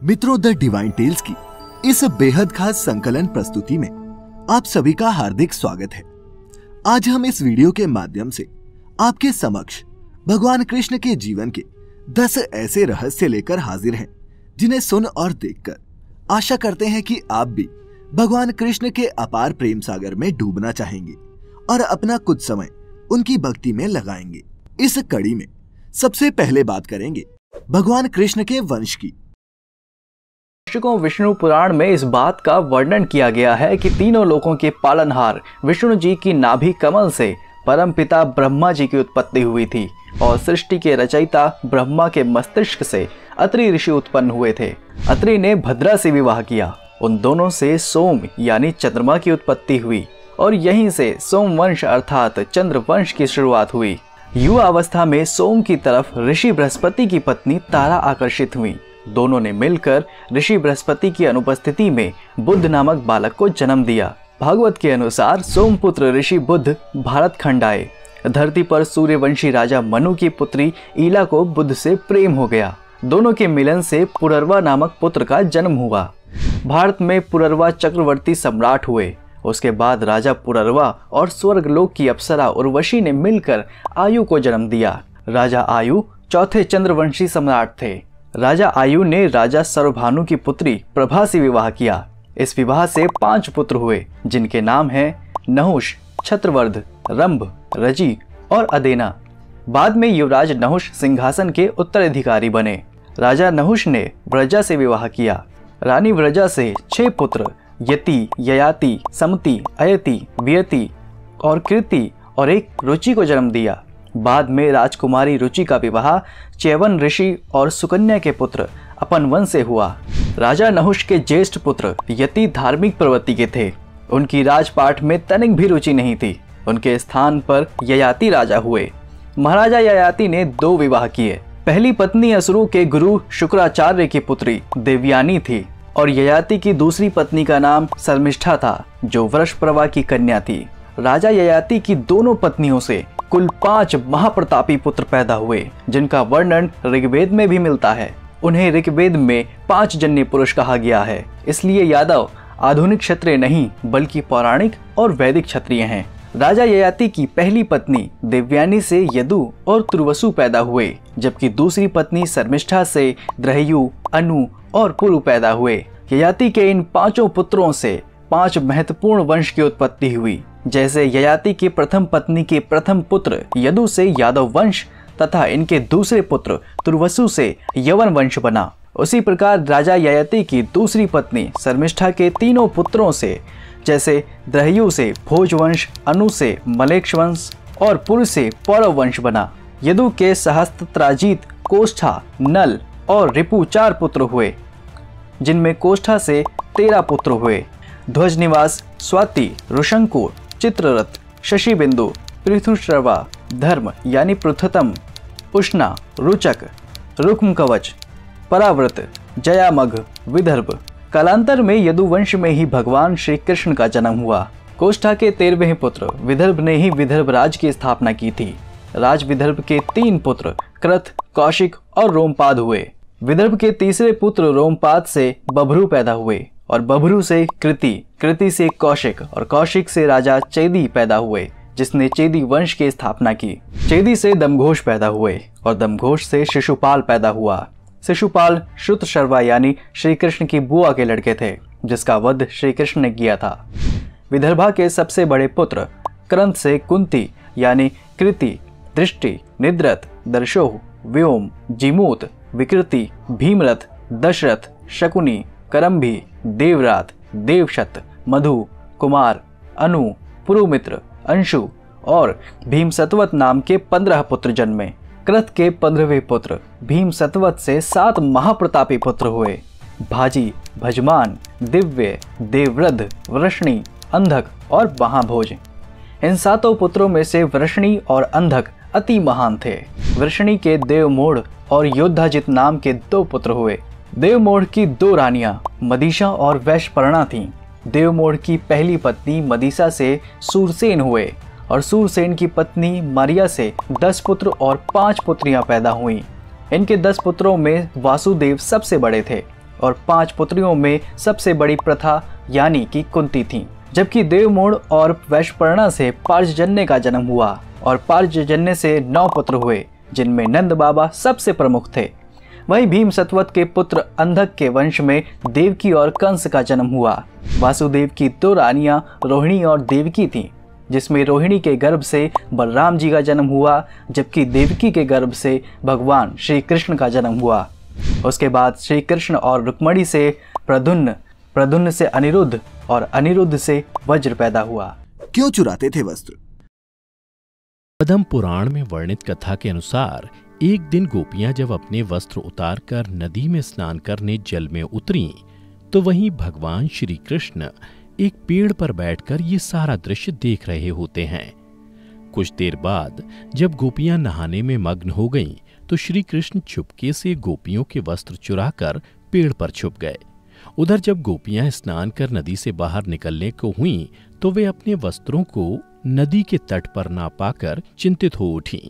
मित्रों, the divine tales की इस बेहद खास संकलन प्रस्तुति में आप सभी का हार्दिक स्वागत है। आज हम इस वीडियो के माध्यम से आपके समक्ष भगवान कृष्ण के जीवन के 10 ऐसे रहस्य लेकर हाजिर हैं, जिन्हें सुन और देखकर आशा करते हैं कि आप भी भगवान कृष्ण के अपार प्रेम सागर में डूबना चाहेंगे और अपना कुछ समय उनकी भक्ति में लगाएंगे। इस कड़ी में सबसे पहले बात करेंगे भगवान कृष्ण के वंश की। विष्णु पुराण में इस बात का वर्णन किया गया है कि तीनों लोकों के पालनहार विष्णु जी की नाभि कमल से परम पिता ब्रह्मा जी की उत्पत्ति हुई थी और सृष्टि के रचयिता ब्रह्मा के मस्तिष्क से अत्रि ऋषि उत्पन्न हुए थे। अत्रि ने भद्रा से विवाह किया। उन दोनों से सोम यानी चंद्रमा की उत्पत्ति हुई और यहीं से सोमवंश अर्थात चंद्रवंश की शुरुआत हुई। युवा अवस्था में सोम की तरफ ऋषि बृहस्पति की पत्नी तारा आकर्षित हुई। दोनों ने मिलकर ऋषि बृहस्पति की अनुपस्थिति में बुद्ध नामक बालक को जन्म दिया। भागवत के अनुसार सोमपुत्र ऋषि बुद्ध भारत खंड आए। धरती पर सूर्यवंशी राजा मनु की पुत्री ईला को बुद्ध से प्रेम हो गया। दोनों के मिलन से पुररवा नामक पुत्र का जन्म हुआ। भारत में पुररवा चक्रवर्ती सम्राट हुए। उसके बाद राजा पुररवा और स्वर्गलोक की अप्सरा उर्वशी ने मिलकर आयु को जन्म दिया। राजा आयु चौथे चंद्रवंशी सम्राट थे। राजा आयु ने राजा सर्वभानु की पुत्री प्रभा से विवाह किया। इस विवाह से 5 पुत्र हुए, जिनके नाम हैं नहुष, छत्रवर्ध, रंभ, रजी और अदेना। बाद में युवराज नहुष सिंहासन के उत्तराधिकारी बने। राजा नहुष ने व्रजा से विवाह किया। रानी व्रजा से 6 पुत्र यति, ययाति, समति, अयति, वियति और कृति और एक रुचि को जन्म दिया। बाद में राजकुमारी रुचि का विवाह च्यवन ऋषि और सुकन्या के पुत्र अपनवंश से हुआ। राजा नहुष के ज्येष्ठ पुत्र यति धार्मिक प्रवृत्ति के थे। उनकी राजपाट में तनिक भी रुचि नहीं थी। उनके स्थान पर ययाति राजा हुए। महाराजा ययाति ने 2 विवाह किए। पहली पत्नी असुरों के गुरु शुक्राचार्य की पुत्री देवयानी थी और ययाति की दूसरी पत्नी का नाम शर्मिष्ठा था, जो वृषप्रवा की कन्या थी। राजा ययाति की दोनों पत्नियों से कुल 5 महाप्रतापी पुत्र पैदा हुए, जिनका वर्णन ऋग्वेद में भी मिलता है। उन्हें ऋग्वेद में 5 जन्य पुरुष कहा गया है। इसलिए यादव आधुनिक क्षत्रिय नहीं बल्कि पौराणिक और वैदिक क्षत्रिय हैं। राजा ययाति की पहली पत्नी देवयानी से यदु और तुर्वसु पैदा हुए, जबकि दूसरी पत्नी शर्मिष्ठा से द्रहयु, अनु और पुरु पैदा हुए। ययाति के इन 5 पुत्रों से 5 महत्वपूर्ण वंश की उत्पत्ति हुई। जैसे ययाति की प्रथम पत्नी के प्रथम पुत्र यदु से यादव वंश तथा इनके दूसरे पुत्र तुर्वसु से यवन वंश बना, उसी प्रकार राजा ययाति की दूसरी पत्नी शर्मिष्ठा के 3 पुत्रों से, जैसे द्रहयु से भोजवंश, अनु से मलेक्ष वंश और पुरु से पौरव वंश बना। यदु के सहस्त्राजित, कोष्ठा, नल और रिपु 4 पुत्र हुए, जिनमें कोष्ठा से 13 पुत्र हुए। ध्वजनिवास, स्वाति, ऋषंकुर, चित्ररथ, शशिबिंदु, पृथुश्रवा, धर्म यानी पृथुतम, उष्णा, रुचक, रुक्म कवच, पराव्रत, जयामघ, विदर्भ। कालांतर में यदुवंश में ही भगवान श्री कृष्ण का जन्म हुआ। कोष्ठा के 13वें पुत्र विदर्भ ने ही विदर्भ राज की स्थापना की थी। राज विदर्भ के 3 पुत्र कृत, कौशिक और रोमपाद हुए। विदर्भ के तीसरे पुत्र रोमपाद से बभ्रू पैदा हुए और बभ्रू से कृति, कृति से कौशिक और कौशिक से राजा चेदी पैदा हुए, जिसने चेदी वंश की स्थापना की। चेदी से दमघोष पैदा हुए और दमघोष से शिशुपाल पैदा हुआ। शिशुपाल श्रुतशर्वा यानी श्री कृष्ण की बुआ के लड़के थे, जिसका वध श्री कृष्ण ने किया था। विदर्भा के सबसे बड़े पुत्र क्रंत से कुंती यानी कृति, दृष्टि, निद्रत, दर्शोह, व्योम, जिमूत, विकृति, भीमरथ, दशरथ, शकुनी, करम्भी, देवरात, देवशत, मधु, कुमार, अनु, पुरुमित्र, अंशु और भीमसतवत नाम के 15 पुत्र जन्मे। कृत के 15वें पुत्र भीमसतवत से 7 महाप्रतापी पुत्र हुए। भाजी, भजमान, दिव्य, देववृद्ध, वृष्णि, अंधक और महाभोज। इन 7 पुत्रों में से वृष्णि और अंधक अति महान थे। वृष्णि के देवमोढ़ और योद्धाजित नाम के 2 पुत्र हुए। देवमोढ़ की 2 रानियां मदीशा और वैशपर्णा थीं। देवमोढ़ की पहली पत्नी मदीसा से सूरसेन हुए और सूरसेन की पत्नी मारिया से 10 पुत्र और 5 पुत्रियां पैदा हुईं। इनके 10 पुत्रों में वासुदेव सबसे बड़े थे। और 5 पुत्रियों में सबसे बड़ी प्रथा यानी कि कुंती थी। जबकि देवमूढ़ और वैशपर्णा से पार्जन्य का जन्म हुआ और पार्जन्य से 9 पुत्र हुए, जिनमें नंद बाबा सबसे प्रमुख थे। वहीं भीम सतवत के पुत्र अंधक के वंश में देवकी और कंस का जन्म हुआ। वासुदेव की 2 रानियां रोहिणी और देवकी थीं, जिसमें रोहिणी के गर्भ से बलराम जी का जन्म हुआ, जबकि देवकी के गर्भ से भगवान श्री कृष्ण का जन्म हुआ। उसके बाद श्री कृष्ण और रुक्मणी से प्रद्युम्न, प्रद्युम्न से अनिरुद्ध और अनिरुद्ध से वज्र पैदा हुआ। क्यों चुराते थे वस्त्र? पद्म पुराण में वर्णित कथा के अनुसार एक दिन गोपियां जब अपने वस्त्र उतारकर नदी में स्नान करने जल में उतरी तो वहीं भगवान श्री कृष्ण एक पेड़ पर बैठकर ये सारा दृश्य देख रहे होते हैं। कुछ देर बाद जब गोपियां नहाने में मग्न हो गईं तो श्री कृष्ण चुपके से गोपियों के वस्त्र चुराकर पेड़ पर छुप गए। उधर जब गोपियां स्नान कर नदी से बाहर निकलने को हुईं तो वे अपने वस्त्रों को नदी के तट पर ना पाकर चिंतित हो उठीं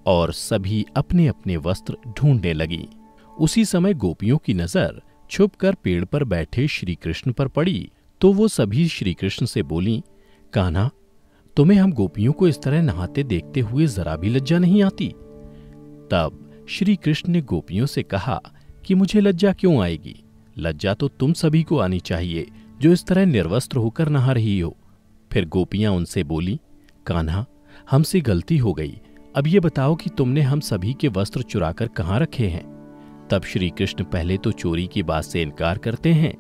और सभी अपने अपने वस्त्र ढूंढने लगी। उसी समय गोपियों की नजर छुपकर पेड़ पर बैठे श्री कृष्ण पर पड़ी तो वो सभी श्री कृष्ण से बोली, कान्हा, तुम्हें हम गोपियों को इस तरह नहाते देखते हुए जरा भी लज्जा नहीं आती? तब श्री कृष्ण ने गोपियों से कहा कि मुझे लज्जा क्यों आएगी? लज्जा तो तुम सभी को आनी चाहिए जो इस तरह निर्वस्त्र होकर नहा रही हो। फिर गोपियां उनसे बोली, कान्हा, हमसे गलती हो गई, अब ये बताओ कि तुमने हम सभी के वस्त्र चुराकर कहाँ रखे हैं? तब श्री कृष्ण पहले तो चोरी की बात से इनकार करते हैं,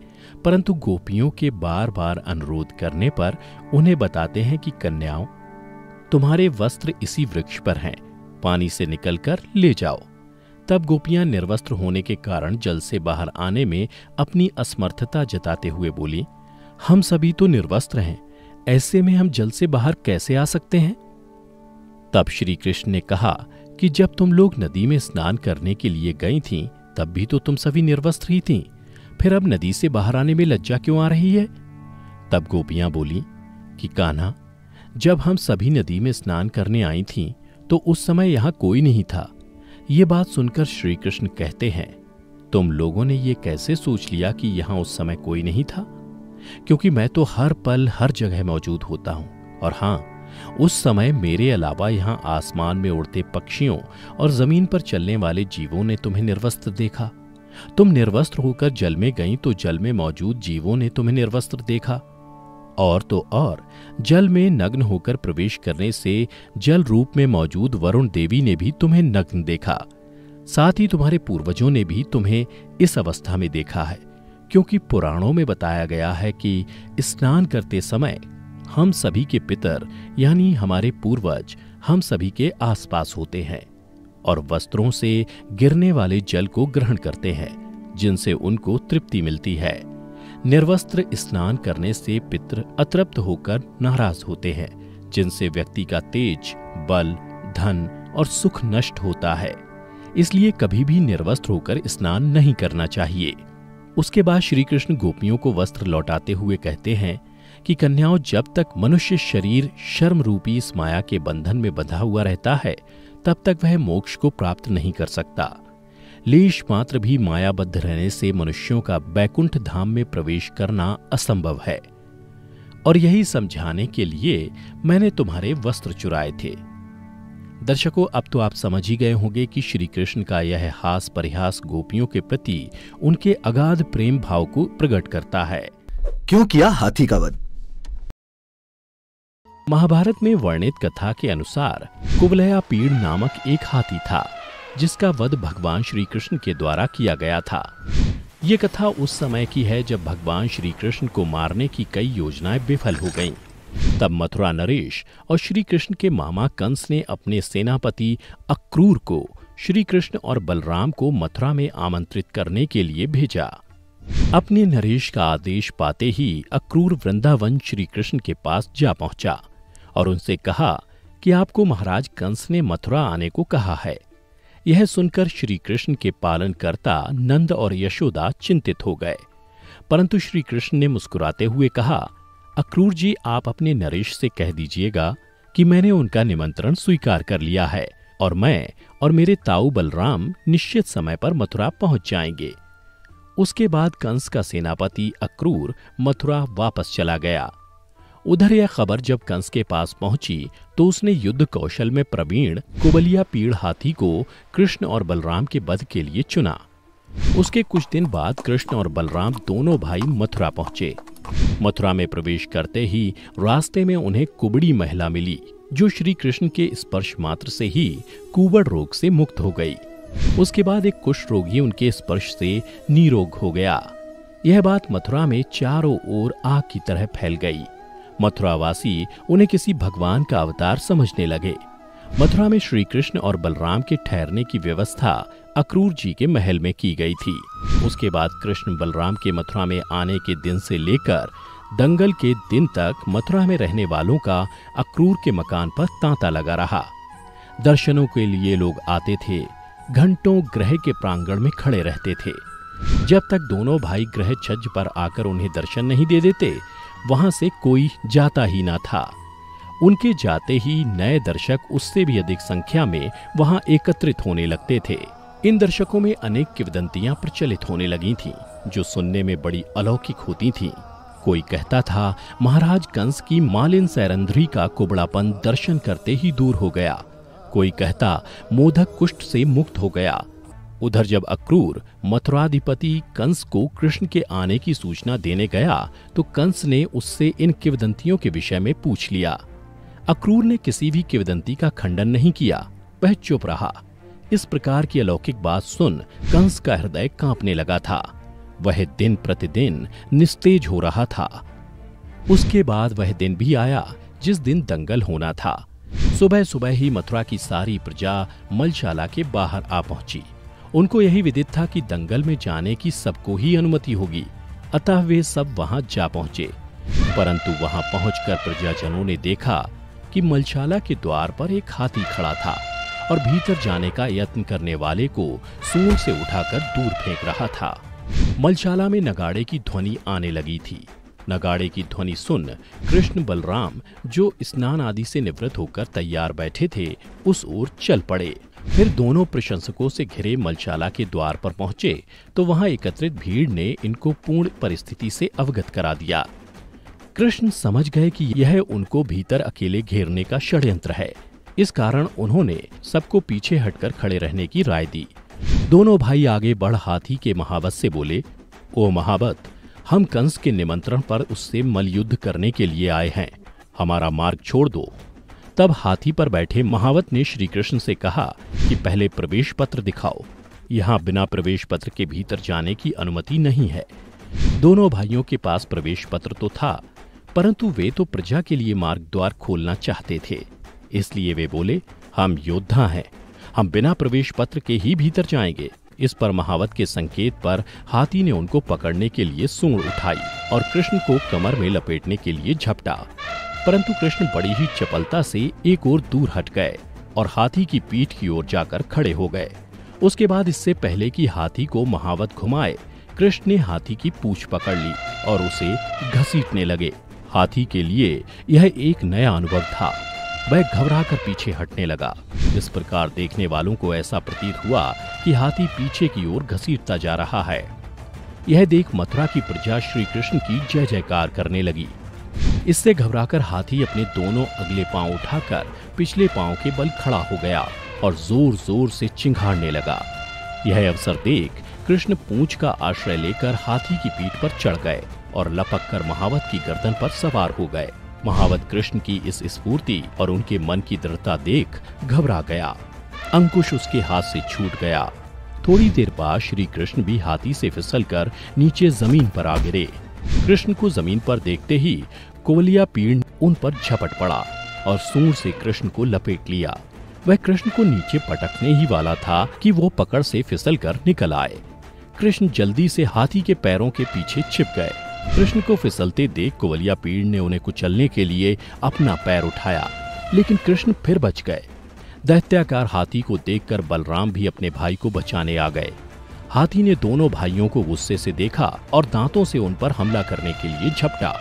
परंतु गोपियों के बार बार अनुरोध करने पर उन्हें बताते हैं कि कन्याओं, तुम्हारे वस्त्र इसी वृक्ष पर हैं, पानी से निकलकर ले जाओ। तब गोपियां निर्वस्त्र होने के कारण जल से बाहर आने में अपनी असमर्थता जताते हुए बोली, हम सभी तो निर्वस्त्र हैं, ऐसे में हम जल से बाहर कैसे आ सकते हैं? तब श्री कृष्ण ने कहा कि जब तुम लोग नदी में स्नान करने के लिए गई थीं, तब भी तो तुम सभी निर्वस्त्र ही थीं, फिर अब नदी से बाहर आने में लज्जा क्यों आ रही है? तब गोपियां बोली कि कान्हा, जब हम सभी नदी में स्नान करने आई थीं, तो उस समय यहां कोई नहीं था। ये बात सुनकर श्री कृष्ण कहते हैं, तुम लोगों ने ये कैसे सोच लिया कि यहां उस समय कोई नहीं था? क्योंकि मैं तो हर पल हर जगह मौजूद होता हूं, और हां, उस समय मेरे अलावा यहां आसमान में उड़ते पक्षियों और जमीन पर चलने वाले जीवों ने तुम्हें निर्वस्त्र देखा। तुम निर्वस्त्र होकर जल में गईं तो जल में मौजूद जीवों ने तुम्हें निर्वस्त्र देखा, और तो और जल में नग्न होकर प्रवेश करने से जल रूप में मौजूद वरुण देवी ने भी तुम्हें नग्न देखा। साथ ही तुम्हारे पूर्वजों ने भी तुम्हें इस अवस्था में देखा है, क्योंकि पुराणों में बताया गया है कि स्नान करते समय हम सभी के पितर यानी हमारे पूर्वज हम सभी के आसपास होते हैं और वस्त्रों से गिरने वाले जल को ग्रहण करते हैं, जिनसे उनको तृप्ति मिलती है। निर्वस्त्र स्नान करने से पितर अतृप्त होकर नाराज होते हैं, जिनसे व्यक्ति का तेज, बल, धन और सुख नष्ट होता है। इसलिए कभी भी निर्वस्त्र होकर स्नान नहीं करना चाहिए। उसके बाद श्री कृष्ण गोपियों को वस्त्र लौटाते हुए कहते हैं कि कन्याओं, जब तक मनुष्य शरीर शर्म रूपी इस माया के बंधन में बंधा हुआ रहता है, तब तक वह मोक्ष को प्राप्त नहीं कर सकता। लेश मात्र भी मायाबद्ध रहने से मनुष्यों का बैकुंठ धाम में प्रवेश करना असंभव है, और यही समझाने के लिए मैंने तुम्हारे वस्त्र चुराए थे। दर्शकों, अब तो आप समझ ही गए होंगे कि श्री कृष्ण का यह हास परिहास गोपियों के प्रति उनके अगाध प्रेम भाव को प्रकट करता है। क्यों किया हाथी का वध? महाभारत में वर्णित कथा के अनुसार कुवलयापीड़ नामक एक हाथी था, जिसका वध भगवान श्री कृष्ण के द्वारा किया गया था। ये कथा उस समय की है जब भगवान श्री कृष्ण को मारने की कई योजनाएं विफल हो गईं। तब मथुरा नरेश और श्री कृष्ण के मामा कंस ने अपने सेनापति अक्रूर को श्री कृष्ण और बलराम को मथुरा में आमंत्रित करने के लिए भेजा। अपने नरेश का आदेश पाते ही अक्रूर वृंदावन श्री कृष्ण के पास जा पहुंचा और उनसे कहा कि आपको महाराज कंस ने मथुरा आने को कहा है। यह सुनकर श्री कृष्ण के पालनकर्ता नंद और यशोदा चिंतित हो गए, परंतु श्री कृष्ण ने मुस्कुराते हुए कहा, अक्रूर जी, आप अपने नरेश से कह दीजिएगा कि मैंने उनका निमंत्रण स्वीकार कर लिया है और मैं और मेरे ताऊ बलराम निश्चित समय पर मथुरा पहुंच जाएंगे। उसके बाद कंस का सेनापति अक्रूर मथुरा वापस चला गया। उधर यह खबर जब कंस के पास पहुंची तो उसने युद्ध कौशल में प्रवीण कुबलिया पीड़ हाथी को कृष्ण और बलराम के वध के लिए चुना। उसके कुछ दिन बाद कृष्ण और बलराम दोनों भाई मथुरा पहुंचे। मथुरा में प्रवेश करते ही रास्ते में उन्हें कुबड़ी महिला मिली, जो श्री कृष्ण के स्पर्श मात्र से ही कुबड़ रोग से मुक्त हो गई। उसके बाद एक कुष्ठ रोगी उनके स्पर्श से निरोग हो गया। यह बात मथुरा में चारों ओर आग की तरह फैल गई। मथुरावासी उन्हें किसी भगवान का अवतार समझने लगे। मथुरा में श्री कृष्ण और बलराम के ठहरने की व्यवस्था अक्रूर जी के महल में की गई थी। उसके बाद कृष्ण बलराम के मथुरा में आने के दिन से लेकर दंगल के दिन तक मथुरा में रहने वालों का अक्रूर के मकान पर तांता लगा रहा। दर्शनों के लिए लोग आते थे, घंटों गृह के प्रांगण में खड़े रहते थे। जब तक दोनों भाई गृह छज्ज पर आकर उन्हें दर्शन नहीं दे देते, वहां से कोई जाता ही ना था। उनके जाते ही नए दर्शक उससे भी अधिक संख्या में वहां एकत्रित होने लगते थे। इन दर्शकों में अनेक किंवदंतियां प्रचलित होने लगी थीं, जो सुनने में बड़ी अलौकिक होती थीं। कोई कहता था महाराज कंस की मालिन सैरंध्री का कुबड़ापन दर्शन करते ही दूर हो गया। कोई कहता मोदक कुष्ठ से मुक्त हो गया। उधर जब अक्रूर मथुराधिपति कंस को कृष्ण के आने की सूचना देने गया तो कंस ने उससे इन किंवदंतियों के विषय में पूछ लिया। अक्रूर ने किसी भी किंवदंती का खंडन नहीं किया, वह चुप रहा। इस प्रकार की अलौकिक बात सुन कंस का हृदय कांपने लगा था। वह दिन प्रतिदिन निस्तेज हो रहा था। उसके बाद वह दिन भी आया जिस दिन दंगल होना था। सुबह सुबह ही मथुरा की सारी प्रजा मलशाला के बाहर आ पहुंची। उनको यही विदित था कि दंगल में जाने की सबको ही अनुमति होगी, अतः वे सब वहां जा पहुंचे। परंतु वहां पहुंचकर प्रजाजनों ने देखा कि मलशाला के द्वार पर एक हाथी खड़ा था और भीतर जाने का यत्न करने वाले को सूंड से उठाकर दूर फेंक रहा था। मलशाला में नगाड़े की ध्वनि आने लगी थी। नगाड़े की ध्वनि सुन कृष्ण बलराम, जो स्नान आदि से निवृत्त होकर तैयार बैठे थे, उस ओर चल पड़े। फिर दोनों प्रशंसकों से घिरे मलशाला के द्वार पर पहुंचे तो वहां एकत्रित भीड़ ने इनको पूर्ण परिस्थिति से अवगत करा दिया। कृष्ण समझ गए कि यह उनको भीतर अकेले घेरने का षड्यंत्र है। इस कारण उन्होंने सबको पीछे हटकर खड़े रहने की राय दी। दोनों भाई आगे बढ़ हाथी के महावत से बोले, ओ महावत, हम कंस के निमंत्रण पर उससे मलयुद्ध करने के लिए आए हैं, हमारा मार्ग छोड़ दो। तब हाथी पर बैठे महावत ने श्री कृष्ण से कहा कि पहले प्रवेश पत्र दिखाओ, यहाँ बिना प्रवेश पत्र के भीतर जाने की अनुमति नहीं है। दोनों भाइयों के पास प्रवेश पत्र तो था, परंतु वे तो प्रजा के लिए मार्ग द्वार खोलना चाहते थे। इसलिए वे बोले, हम योद्धा हैं, हम बिना प्रवेश पत्र के ही भीतर जाएंगे। इस पर महावत के संकेत पर हाथी ने उनको पकड़ने के लिए सूंड उठाई और कृष्ण को कमर में लपेटने के लिए झपटा, परंतु कृष्ण बड़ी ही चपलता से एक ओर दूर हट गए और हाथी की पीठ की ओर जाकर खड़े हो गए। उसके बाद इससे पहले कि हाथी को महावत घुमाए, कृष्ण ने हाथी की पूंछ पकड़ ली और उसे घसीटने लगे। हाथी के लिए यह एक नया अनुभव था। वह घबराकर पीछे हटने लगा। इस प्रकार देखने वालों को ऐसा प्रतीत हुआ कि हाथी पीछे की ओर घसीटता जा रहा है। यह देख मथुरा की प्रजा श्री कृष्ण की जय जयकार करने लगी। इससे घबराकर हाथी अपने दोनों अगले पांव उठाकर पिछले पांव के बल खड़ा हो गया और जोर जोर से चिंघाड़ने लगा। यह अवसर देख कृष्ण पूंछ का आश्रय लेकर हाथी की पीठ पर चढ़ गए और लपक कर महावत की गर्दन पर सवार हो गए। महावत कृष्ण की इस स्फूर्ति और उनके मन की दृढ़ता देख घबरा गया। अंकुश उसके हाथ से छूट गया। थोड़ी देर बाद श्री कृष्ण भी हाथी से फिसलकर नीचे जमीन पर आ गिरे। कृष्ण को जमीन पर देखते ही कुबलिया पीड़ उन पर झपट पड़ा और सूंड से कृष्ण को लपेट लिया। वह कृष्ण को नीचे पटकने ही वाला था कि वो पकड़ से फिसलकर निकल आए। कृष्ण जल्दी से हाथी के पैरों के पीछे छिप गए। कृष्ण को फिसलते देख कुबलिया पीड़ ने उन्हें कुचलने के लिए अपना पैर उठाया, लेकिन कृष्ण फिर बच गए। दैत्याकार हाथी को देखकर बलराम भी अपने भाई को बचाने आ गए। हाथी ने दोनों भाइयों को गुस्से से देखा और दांतों से उन पर हमला करने के लिए झपटा।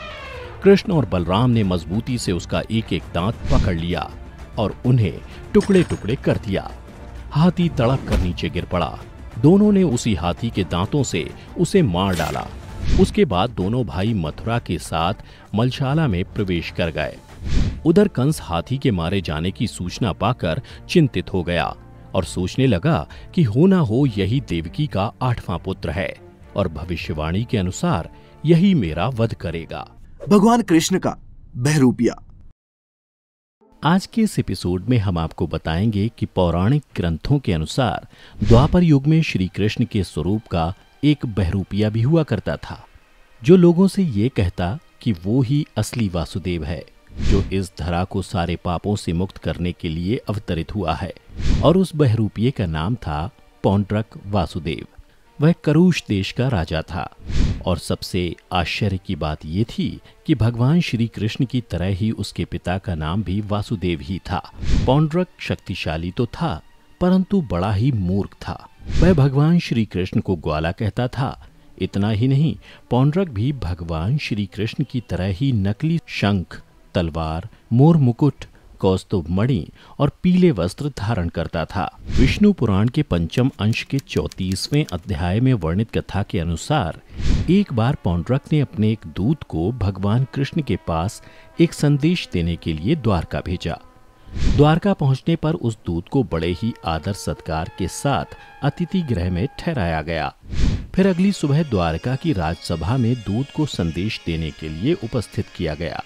कृष्ण और बलराम ने मजबूती से उसका एक एक दांत पकड़ लिया और उन्हें टुकड़े टुकड़े कर दिया। हाथी तड़प कर नीचे गिर पड़ा। दोनों ने उसी हाथी के दांतों से उसे मार डाला। उसके बाद दोनों भाई मथुरा के साथ मलशाला में प्रवेश कर गए। उधर कंस हाथी के मारे जाने की सूचना पाकर चिंतित हो गया और सोचने लगा कि हो ना हो यही देवकी का 8वां पुत्र है और भविष्यवाणी के अनुसार यही मेरा वध करेगा। भगवान कृष्ण का बहरूपिया। आज के इस एपिसोड में हम आपको बताएंगे कि पौराणिक ग्रंथों के अनुसार द्वापर युग में श्री कृष्ण के स्वरूप का एक बहरूपिया भी हुआ करता था, जो लोगों से ये कहता कि वो ही असली वासुदेव है, जो इस धरा को सारे पापों से मुक्त करने के लिए अवतरित हुआ है। और उस बहरूपिये का नाम था पौंड्रक वासुदेव। वह करुष देश का राजा था और सबसे आश्चर्य की बात यह थी कि भगवान श्री कृष्ण की तरह ही उसके पिता का नाम भी वासुदेव ही था। पौंड्रक शक्तिशाली तो था, परंतु बड़ा ही मूर्ख था। वह भगवान श्री कृष्ण को ग्वाला कहता था। इतना ही नहीं, पौंड्रक भी भगवान श्री कृष्ण की तरह ही नकली शंख, तलवार, मोर मुकुट, कौस्तुभ मणि और पीले वस्त्र धारण करता था। विष्णु पुराण के 5वें अंश के 34वें अध्याय में वर्णित कथा के अनुसार एक बार पौंड्रक ने अपने एक दूत को भगवान कृष्ण के पास एक संदेश देने के लिए द्वारका भेजा। द्वारका पहुंचने पर उस दूत को बड़े ही आदर सत्कार के साथ अतिथि गृह में ठहराया गया। फिर अगली सुबह द्वारका की राजसभा में दूत को संदेश देने के लिए उपस्थित किया गया।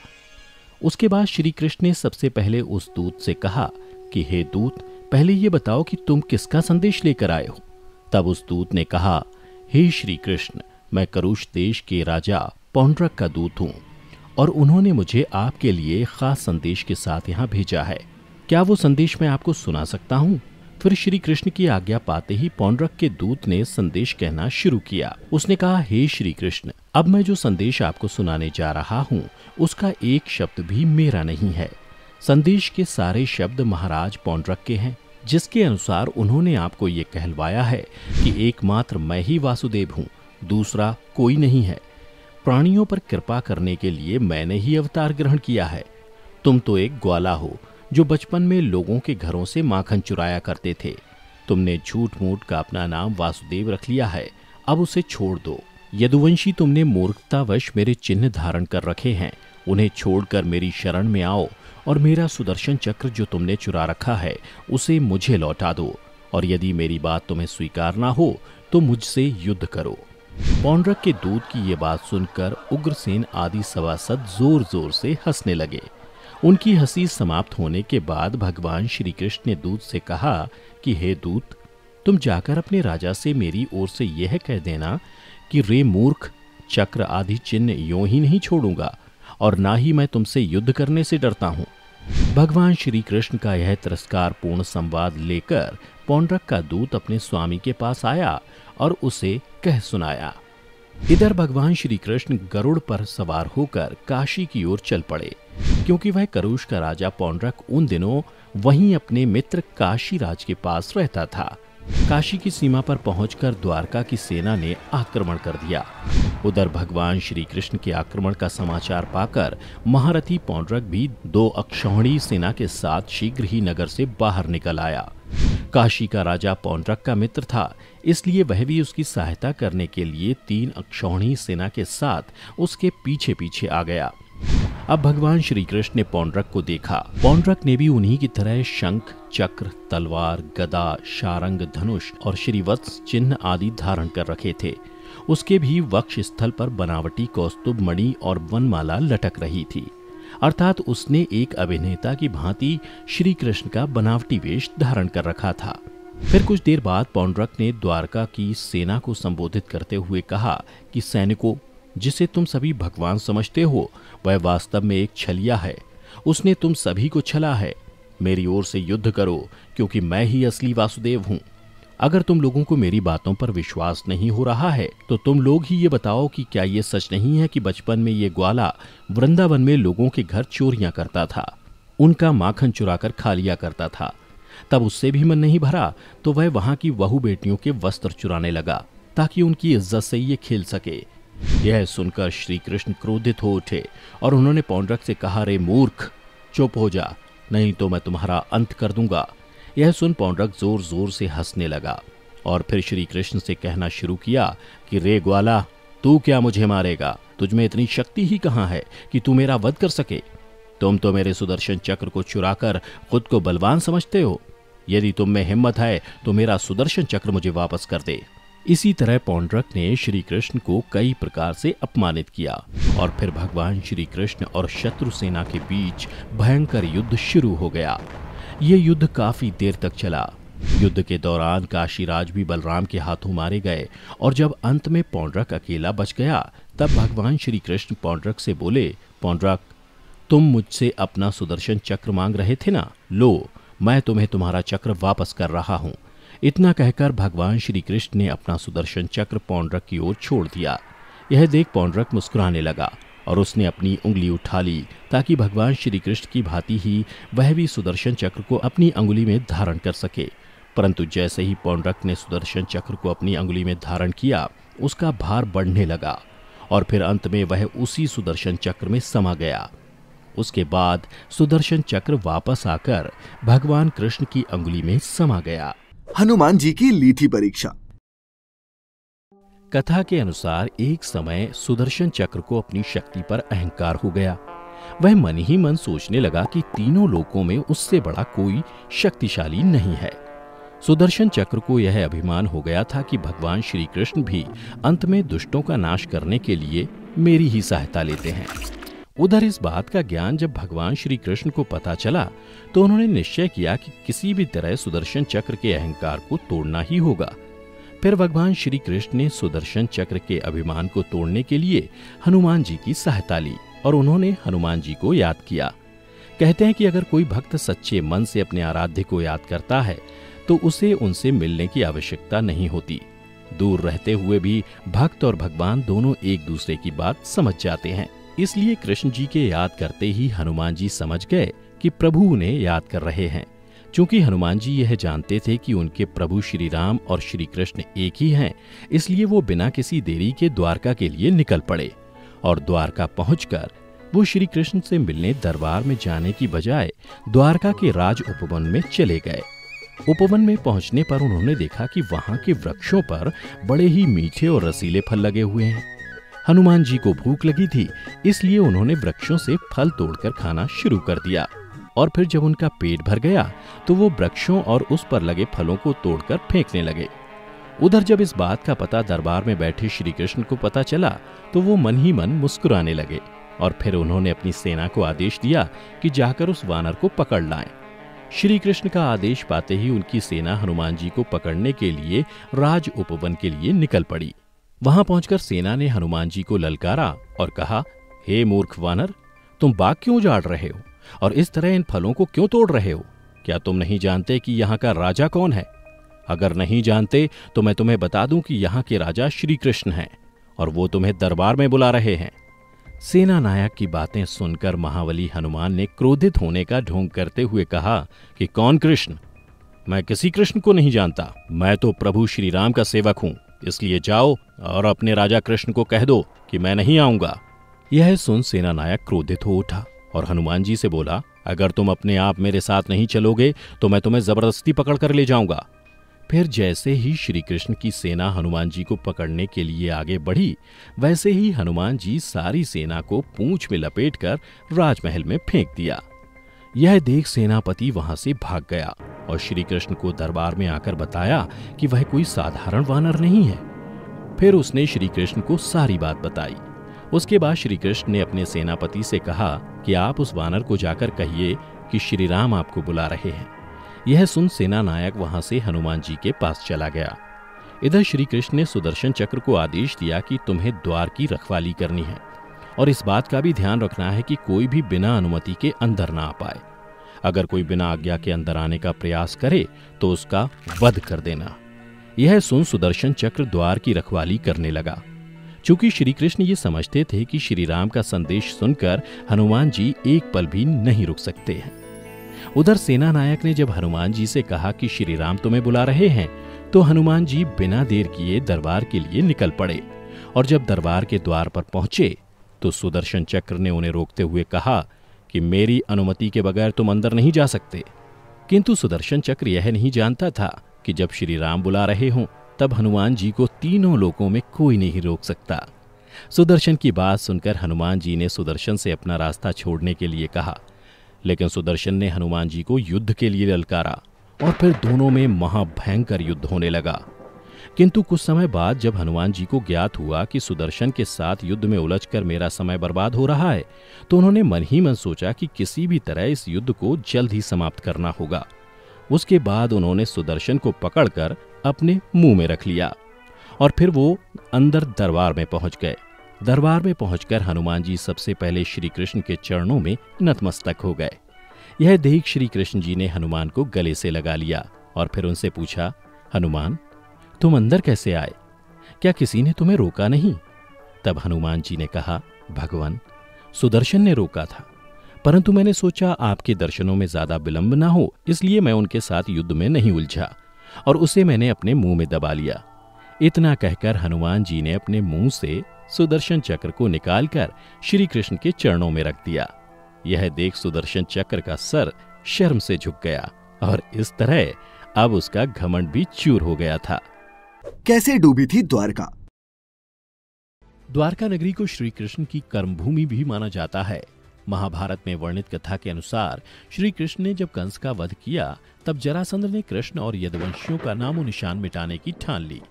उसके बाद श्री कृष्ण ने सबसे पहले उस दूत से कहा कि हे दूत, पहले ये बताओ कि तुम किसका संदेश लेकर आए हो। तब उस दूत ने कहा, हे श्री कृष्ण, मैं करुष देश के राजा पौंड्रक का दूत हूँ और उन्होंने मुझे आपके लिए खास संदेश के साथ यहाँ भेजा है। क्या वो संदेश मैं आपको सुना सकता हूँ? फिर श्री कृष्ण की आज्ञा पाते ही पौंड्रक के दूत ने संदेश कहना शुरू किया। उसने कहा, हे श्री कृष्ण, अब मैं जो संदेश आपको सुनाने जा रहा हूँ उसका एक शब्द भी मेरा नहीं है। संदेश के सारे शब्द महाराज पौंड्रक के हैं, जिसके अनुसार उन्होंने आपको ये कहलवाया है कि एकमात्र मैं ही वासुदेव हूँ, दूसरा कोई नहीं है। प्राणियों पर कृपा करने के लिए मैंने ही अवतार ग्रहण किया है। तुम तो एक ग्वाला हो जो बचपन में लोगों के घरों से माखन चुराया करते थे। तुमने झूठ मूठ का अपना नाम वासुदेव रख लिया है, अब उसे छोड़ दो। यदुवंशी तुमने मूर्खतावश मेरे चिन्ह धारण कर रखे हैं, उन्हें छोड़कर मेरी शरण में आओ और मेरा सुदर्शन चक्र जो तुमने चुरा रखा है उसे मुझे लौटा दो, और यदि मेरी बात तुम्हें स्वीकार ना हो तो मुझसे युद्ध करो। पौंड्रक के दूत की ये बात सुनकर उग्रसेन आदि सभासद जोर जोर से हंसने लगे। उनकी हंसी समाप्त होने के बाद भगवान श्री कृष्ण ने दूत से कहा कि हे दूत, तुम जाकर अपने राजा से मेरी ओर से यह कह देना कि रे मूर्ख, चक्र आदि चिन्ह यों ही नहीं छोड़ूंगा और ना ही मैं तुमसे युद्ध करने से डरता हूँ। भगवान श्री कृष्ण का यह तिरस्कार पूर्ण संवाद लेकर पौंड्रक का दूत अपने स्वामी के पास आया और उसे कह सुनाया। इधर भगवान श्री कृष्ण गरुड़ पर सवार होकर काशी की ओर चल पड़े, क्योंकि वह करुष का राजा पौंड्रक उन दिनों वहीं अपने मित्र काशी राज के पास रहता था। काशी की सीमा पर पहुंचकर द्वारका की सेना ने आक्रमण कर दिया। उधर भगवान श्री कृष्ण के आक्रमण का समाचार पाकर महारथी पौंड्रक भी 2 अक्षौहिणी सेना के साथ शीघ्र ही नगर से बाहर निकल आया। काशी का राजा पौंड्रक का मित्र था, इसलिए वह भी उसकी सहायता करने के लिए 3 अक्षौहिणी सेना के साथ उसके पीछे पीछे आ गया। अब भगवान श्री कृष्ण ने पौंड्रक को देखा। पौंड्रक ने भी उन्हीं की तरह शंख, चक्र, तलवार, गदा, शारंग, धनुष और श्रीवत्स चिन्ह आदि धारण कर रखे थे। उसके भी वक्ष स्थल पर बनावटी कौस्तुभ मणि और वनमाला लटक रही थी, अर्थात उसने एक अभिनेता की भांति श्री कृष्ण का बनावटी वेश धारण कर रखा था। फिर कुछ देर बाद पौंड्रक ने द्वारका की सेना को संबोधित करते हुए कहा कि सैनिकों, जिसे तुम सभी भगवान समझते हो वह वास्तव में एक छलिया है। उसने तुम सभी को छला है। मेरी ओर से युद्ध करो, क्योंकि मैं ही असली वासुदेव हूँ। अगर तुम लोगों को मेरी बातों पर विश्वास नहीं हो रहा है तो तुम लोग ही ये बताओ कि क्या ये सच नहीं है कि बचपन में ये ग्वाला वृंदावन में लोगों के घर चोरियां करता था, उनका माखन चुराकर खा लिया करता था। तब उससे भी मन नहीं भरा तो वह वहां की बहू बेटियों के वस्त्र चुराने लगा ताकि उनकी इज्जत से ये खेल सके। यह सुनकर श्री कृष्ण क्रोधित हो उठे और उन्होंने पौंड्रक से कहा, रे मूर्ख, चुप हो जा, नहीं तो मैं तुम्हारा अंत कर दूंगा। यह सुन पौंड्रक जोर जोर से हंसने लगा और फिर श्री कृष्ण से कहना शुरू किया कि रे ग्वाला, तू क्या मुझे मारेगा? तुझ में इतनी शक्ति ही कहाँ है कि तू मेरा वध कर सके? तुम तो मेरे सुदर्शन चक्र को चुराकर खुद को बलवान समझते हो। यदि तुम में हिम्मत है तो मेरा सुदर्शन चक्र मुझे वापस कर दे। इसी तरह पौंड्रक ने श्री कृष्ण को कई प्रकार से अपमानित किया और फिर भगवान श्री कृष्ण और शत्रु सेना के बीच भयंकर युद्ध शुरू हो गया। ये युद्ध काफी देर तक चला। युद्ध के दौरान काशीराज भी बलराम के हाथों मारे गए और जब अंत में पौंड्रक अकेला बच गया तब भगवान श्री कृष्ण पौंड्रक से बोले, पौंड्रक, तुम मुझसे अपना सुदर्शन चक्र मांग रहे थे ना, लो मैं तुम्हें तुम्हारा चक्र वापस कर रहा हूं। इतना कहकर भगवान श्री कृष्ण ने अपना सुदर्शन चक्र पौंड्रक की ओर छोड़ दिया। यह देख पौंड्रक मुस्कुराने लगा और उसने अपनी उंगली उठा ली ताकि भगवान श्री कृष्ण की भांति ही वह भी सुदर्शन चक्र को अपनी अंगुली में धारण कर सके। परंतु जैसे ही पौंड्रक ने सुदर्शन चक्र को अपनी अंगुली में धारण किया, उसका भार बढ़ने लगा और फिर अंत में वह उसी सुदर्शन चक्र में समा गया। उसके बाद सुदर्शन चक्र वापस आकर भगवान कृष्ण की अंगुली में समा गया। हनुमान जी की ली थी परीक्षा। कथा के अनुसार एक समय सुदर्शन चक्र को अपनी शक्ति पर अहंकार हो गया। वह मन ही मन सोचने लगा कि तीनों लोकों में उससे बड़ा कोई शक्तिशाली नहीं है। सुदर्शन चक्र को यह अभिमान हो गया था कि भगवान श्री कृष्ण भी अंत में दुष्टों का नाश करने के लिए मेरी ही सहायता लेते हैं। उधर इस बात का ज्ञान जब भगवान श्री कृष्ण को पता चला तो उन्होंने निश्चय किया कि किसी भी तरह सुदर्शन चक्र के अहंकार को तोड़ना ही होगा। फिर भगवान श्री कृष्ण ने सुदर्शन चक्र के अभिमान को तोड़ने के लिए हनुमान जी की सहायता ली और उन्होंने हनुमान जी को याद किया। कहते हैं कि अगर कोई भक्त सच्चे मन से अपने आराध्य को याद करता है तो उसे उनसे मिलने की आवश्यकता नहीं होती। दूर रहते हुए भी भक्त और भगवान दोनों एक दूसरे की बात समझ जाते हैं। इसलिए कृष्ण जी के याद करते ही हनुमान जी समझ गए कि प्रभु उन्हें याद कर रहे हैं। चूंकि हनुमान जी यह जानते थे कि उनके प्रभु श्री राम और श्री कृष्ण एक ही हैं, इसलिए वो बिना किसी देरी के द्वारका के लिए निकल पड़े और द्वारका पहुंचकर वो श्री कृष्ण से मिलने दरबार में जाने की बजाय द्वारका के राज उपवन में चले गए। उपवन में पहुंचने पर उन्होंने देखा कि वहां के वृक्षों पर बड़े ही मीठे और रसीले फल लगे हुए हैं। हनुमान जी को भूख लगी थी, इसलिए उन्होंने वृक्षों से फल तोड़कर खाना शुरू कर दिया और फिर जब उनका पेट भर गया तो वो वृक्षों और उस पर लगे फलों को तोड़कर फेंकने लगे। उधर जब इस बात का पता दरबार में बैठे श्री कृष्ण को पता चला तो वो मन ही मन मुस्कुराने लगे और फिर उन्होंने अपनी सेना को आदेश दिया कि जाकर उस वानर को पकड़ लाएं। श्री कृष्ण का आदेश पाते ही उनकी सेना हनुमान जी को पकड़ने के लिए राज उपवन के लिए निकल पड़ी। वहां पहुंचकर सेना ने हनुमान जी को ललकारा और कहा, हे मूर्ख वानर, तुम बाग क्यों उजाड़ रहे हो और इस तरह इन फलों को क्यों तोड़ रहे हो? क्या तुम नहीं जानते कि यहाँ का राजा कौन है? अगर नहीं जानते तो मैं तुम्हें बता दूं कि यहाँ के राजा श्री कृष्ण हैं और वो तुम्हें दरबार में बुला रहे हैं। सेना नायक की बातें सुनकर महाबली हनुमान ने क्रोधित होने का ढोंग करते हुए कहा कि कौन कृष्ण? मैं किसी कृष्ण को नहीं जानता। मैं तो प्रभु श्री राम का सेवक हूँ, इसलिए जाओ और अपने राजा कृष्ण को कह दो कि मैं नहीं आऊंगा। यह सुन सेना नायक क्रोधित हो उठा और हनुमान जी से बोला, अगर तुम अपने आप मेरे साथ नहीं चलोगे तो मैं तुम्हें जबरदस्ती पकड़ कर ले जाऊंगा। फिर जैसे ही श्री कृष्ण की सेना हनुमान जी को पकड़ने के लिए आगे बढ़ी, वैसे ही हनुमान जी सारी सेना को पूंछ में लपेटकर राजमहल में फेंक दिया। यह देख सेनापति वहां से भाग गया और श्री कृष्ण को दरबार में आकर बताया कि वह कोई साधारण वानर नहीं है। फिर उसने श्री कृष्ण को सारी बात बताई। उसके बाद श्री कृष्ण ने अपने सेनापति से कहा कि आप उस वानर को जाकर कहिए कि श्री राम आपको बुला रहे हैं। यह सुन सेना नायक वहां से हनुमान जी के पास चला गया। इधर श्री कृष्ण ने सुदर्शन चक्र को आदेश दिया कि तुम्हें द्वार की रखवाली करनी है और इस बात का भी ध्यान रखना है कि कोई भी बिना अनुमति के अंदर ना आ पाए। अगर कोई बिना आज्ञा के अंदर आने का प्रयास करे तो उसका वध कर देना। यह सुन सुदर्शन चक्र द्वार की रखवाली करने लगा। चूंकि श्री कृष्ण ये समझते थे कि श्री राम का संदेश सुनकर हनुमान जी एक पल भी नहीं रुक सकते हैं। उधर सेना नायक ने जब हनुमान जी से कहा कि श्री राम तुम्हें बुला रहे हैं तो हनुमान जी बिना देर किए दरबार के लिए निकल पड़े और जब दरबार के द्वार पर पहुंचे तो सुदर्शन चक्र ने उन्हें रोकते हुए कहा कि मेरी अनुमति के बगैर तुम अंदर नहीं जा सकते। किंतु सुदर्शन चक्र यह नहीं जानता था कि जब श्री राम बुला रहे हों तब हनुमान जी को तीनों लोकों में कोई नहीं रोक सकता। सुदर्शन की बात सुनकर हनुमान जी ने सुदर्शन से अपना रास्ता छोड़ने के लिए कहा, लेकिन सुदर्शन ने हनुमान जी को युद्ध के लिए ललकारा और फिर दोनों में महाभयंकर युद्ध होने लगा। किंतु कुछ समय बाद जब हनुमान जी को ज्ञात हुआ कि सुदर्शन के साथ युद्ध में उलझकर मेरा समय बर्बाद हो रहा है, तो उन्होंने मन ही मन सोचा कि किसी भी तरह इस युद्ध को जल्द ही समाप्त करना होगा। उसके बाद उन्होंने सुदर्शन को पकड़कर अपने मुंह में रख लिया और फिर वो अंदर दरबार में पहुंच गए। दरबार में पहुंचकर हनुमान जी सबसे पहले श्री कृष्ण के चरणों में नतमस्तक हो गए। यह देख श्री कृष्ण जी ने हनुमान को गले से लगा लिया और फिर उनसे पूछा, हनुमान, तुम अंदर कैसे आए? क्या किसी ने तुम्हें रोका नहीं? तब हनुमान जी ने कहा, भगवान, सुदर्शन ने रोका था, परंतु मैंने सोचा आपके दर्शनों में ज्यादा विलंब ना हो, इसलिए मैं उनके साथ युद्ध में नहीं उलझा और उसे मैंने अपने मुंह में दबा लिया। इतना कहकर हनुमान जी ने अपने मुंह से सुदर्शन चक्र को निकालकर श्री कृष्ण के चरणों में रख दिया। यह देख सुदर्शन चक्र का सर शर्म से झुक गया और इस तरह अब उसका घमंड भी चूर हो गया था। कैसे डूबी थी द्वारका? द्वारका नगरी को श्री कृष्ण की कर्मभूमि भी माना जाता है। महाभारत में वर्णित कथा के अनुसार श्री कृष्ण ने जब कंस का वध किया तब जरासंध ने कृष्ण और यदुवंशियों का नामो निशान मिटाने की ठान ली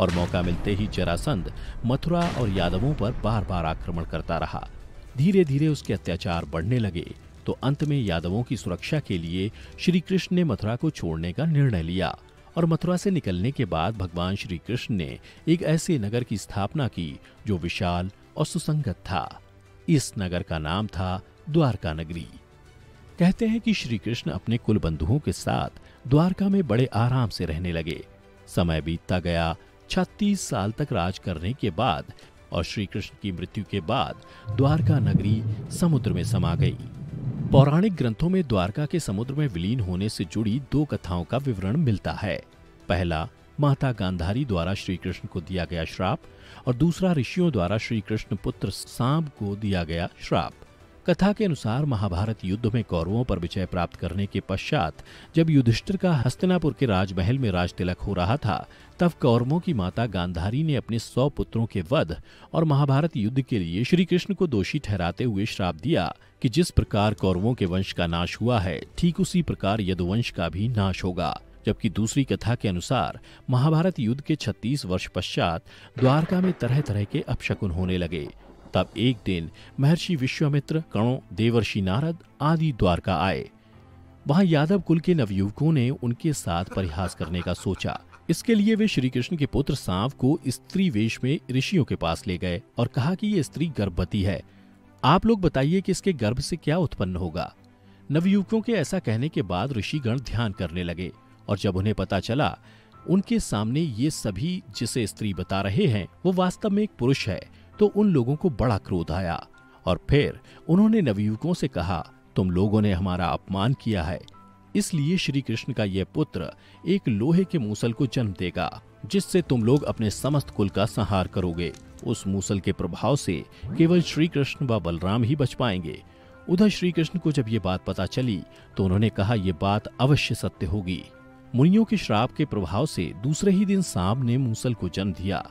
और मौका मिलते ही जरासंध मथुरा और यादवों पर बार बार आक्रमण करता रहा। धीरे धीरे उसके अत्याचार बढ़ने लगे तो अंत में यादवों की सुरक्षा के लिए श्री कृष्ण ने मथुरा को छोड़ने का निर्णय लिया और मथुरा से निकलने के बाद भगवान श्री कृष्ण ने एक ऐसे नगर की स्थापना की जो विशाल और सुसंगत था। इस नगर का नाम था द्वारका नगरी। कहते हैं कि श्री कृष्ण अपने कुल बंधुओं के साथ द्वारका में बड़े आराम से रहने लगे। समय बीतता गया। 36 साल तक राज करने के बाद और श्री कृष्ण की मृत्यु के बाद द्वारका नगरी समुद्र में समा गई। पौराणिक ग्रंथों में द्वारका के समुद्र में विलीन होने से जुड़ी 2 कथाओं का विवरण मिलता है। पहला, माता गांधारी द्वारा श्री कृष्ण को दिया गया श्राप और दूसरा ऋषियों द्वारा श्री कृष्ण पुत्र सांब को दिया गया श्राप। कथा के अनुसार महाभारत युद्ध में कौरवों पर विजय प्राप्त करने के पश्चात जब युधिष्ठिर का हस्तिनापुर के राजमहल में राज तिलक हो रहा था तब कौरवों की माता गांधारी ने अपने 100 पुत्रों के वध और महाभारत युद्ध के लिए श्री कृष्ण को दोषी ठहराते हुए श्राप दिया कि जिस प्रकार कौरवों के वंश का नाश हुआ है ठीक उसी प्रकार यदुवंश का भी नाश होगा। जबकि दूसरी कथा के अनुसार महाभारत युद्ध के 36 वर्ष पश्चात द्वारका में तरह तरह के अपशकुन होने लगे। तब एक दिन महर्षि विश्वामित्र, कणों, देवर्षि नारद आदि द्वारका आए। वहां यादव कुल के नवयुवकों ने उनके साथ परिहास करने का सोचा। इसके लिए वे श्री कृष्ण के पुत्र सांव को स्त्री वेश में ऋषियों के पास ले गए और कहा कि ये स्त्री गर्भवती है, आप लोग बताइए कि इसके गर्भ से क्या उत्पन्न होगा। नवयुवकों के ऐसा कहने के बाद ऋषिगण ध्यान करने लगे और जब उन्हें पता चला उनके सामने ये सभी जिसे स्त्री बता रहे हैं वो वास्तव में एक पुरुष है तो उन लोगों को बड़ा क्रोध आया और फिर उन्होंने नवयुवकों से कहा, तुम लोगों ने हमारा अपमान किया है, इसलिए श्री कृष्ण का यह पुत्र एक लोहे के मूसल को जन्म देगा जिससे तुम लोग अपने समस्त कुल का संहार करोगे। उस मूसल के प्रभाव से केवल श्री कृष्ण व बलराम ही बच पाएंगे। उधर श्री कृष्ण को जब ये बात पता चली तो उन्होंने कहा यह बात अवश्य सत्य होगी। मुनियों के श्राप के प्रभाव से दूसरे ही दिन सांब ने मूसल को जन्म दिया।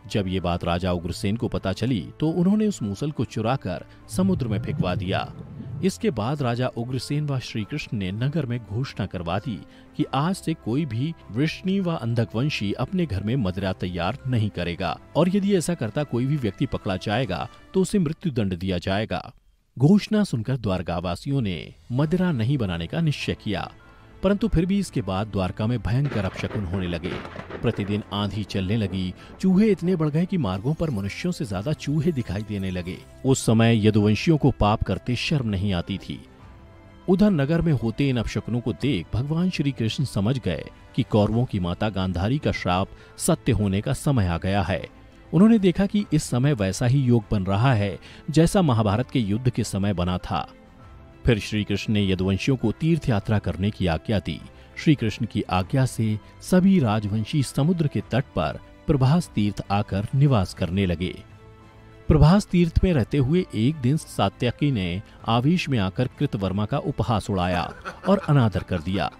जब ये बात राजा उग्रसेन को पता चली तो उन्होंने उस मूसल को चुराकर समुद्र में फेंकवा दिया। इसके बाद राजा उग्रसेन व श्री कृष्ण ने नगर में घोषणा करवा दी कि आज से कोई भी वृष्णि व अंधकवंशी अपने घर में मदिरा तैयार नहीं करेगा और यदि ऐसा करता कोई भी व्यक्ति पकड़ा जाएगा तो उसे मृत्यु दंड दिया जाएगा। घोषणा सुनकर द्वारकावासियों ने मदिरा नहीं बनाने का निश्चय किया, परंतु फिर भी इसके बाद द्वारका में भयंकर अपशकुन होने लगे। प्रतिदिन आंधी चलने लगी, चूहे इतने बढ़ गए कि मार्गों पर मनुष्यों से ज्यादा चूहे दिखाई देने लगे। उस समय यदुवंशियों को पाप करते शर्म नहीं आती थी। उधर नगर में होते इन अपशकुनों को देख भगवान श्री कृष्ण समझ गए कि कौरवों की माता गांधारी का श्राप सत्य होने का समय आ गया है। उन्होंने देखा कि इस समय वैसा ही योग बन रहा है जैसा महाभारत के युद्ध के समय बना था। फिर श्री कृष्ण ने यदुवंशियों को तीर्थ यात्रा करने की आज्ञा दी। श्री कृष्ण की आज्ञा से सभी राजवंशी समुद्र के तट पर प्रभास तीर्थ आकर निवास करने लगे। प्रभास तीर्थ में रहते हुए एक दिन सात्यकी ने आवेश में आकर कृतवर्मा का उपहास उड़ाया और अनादर कर दिया।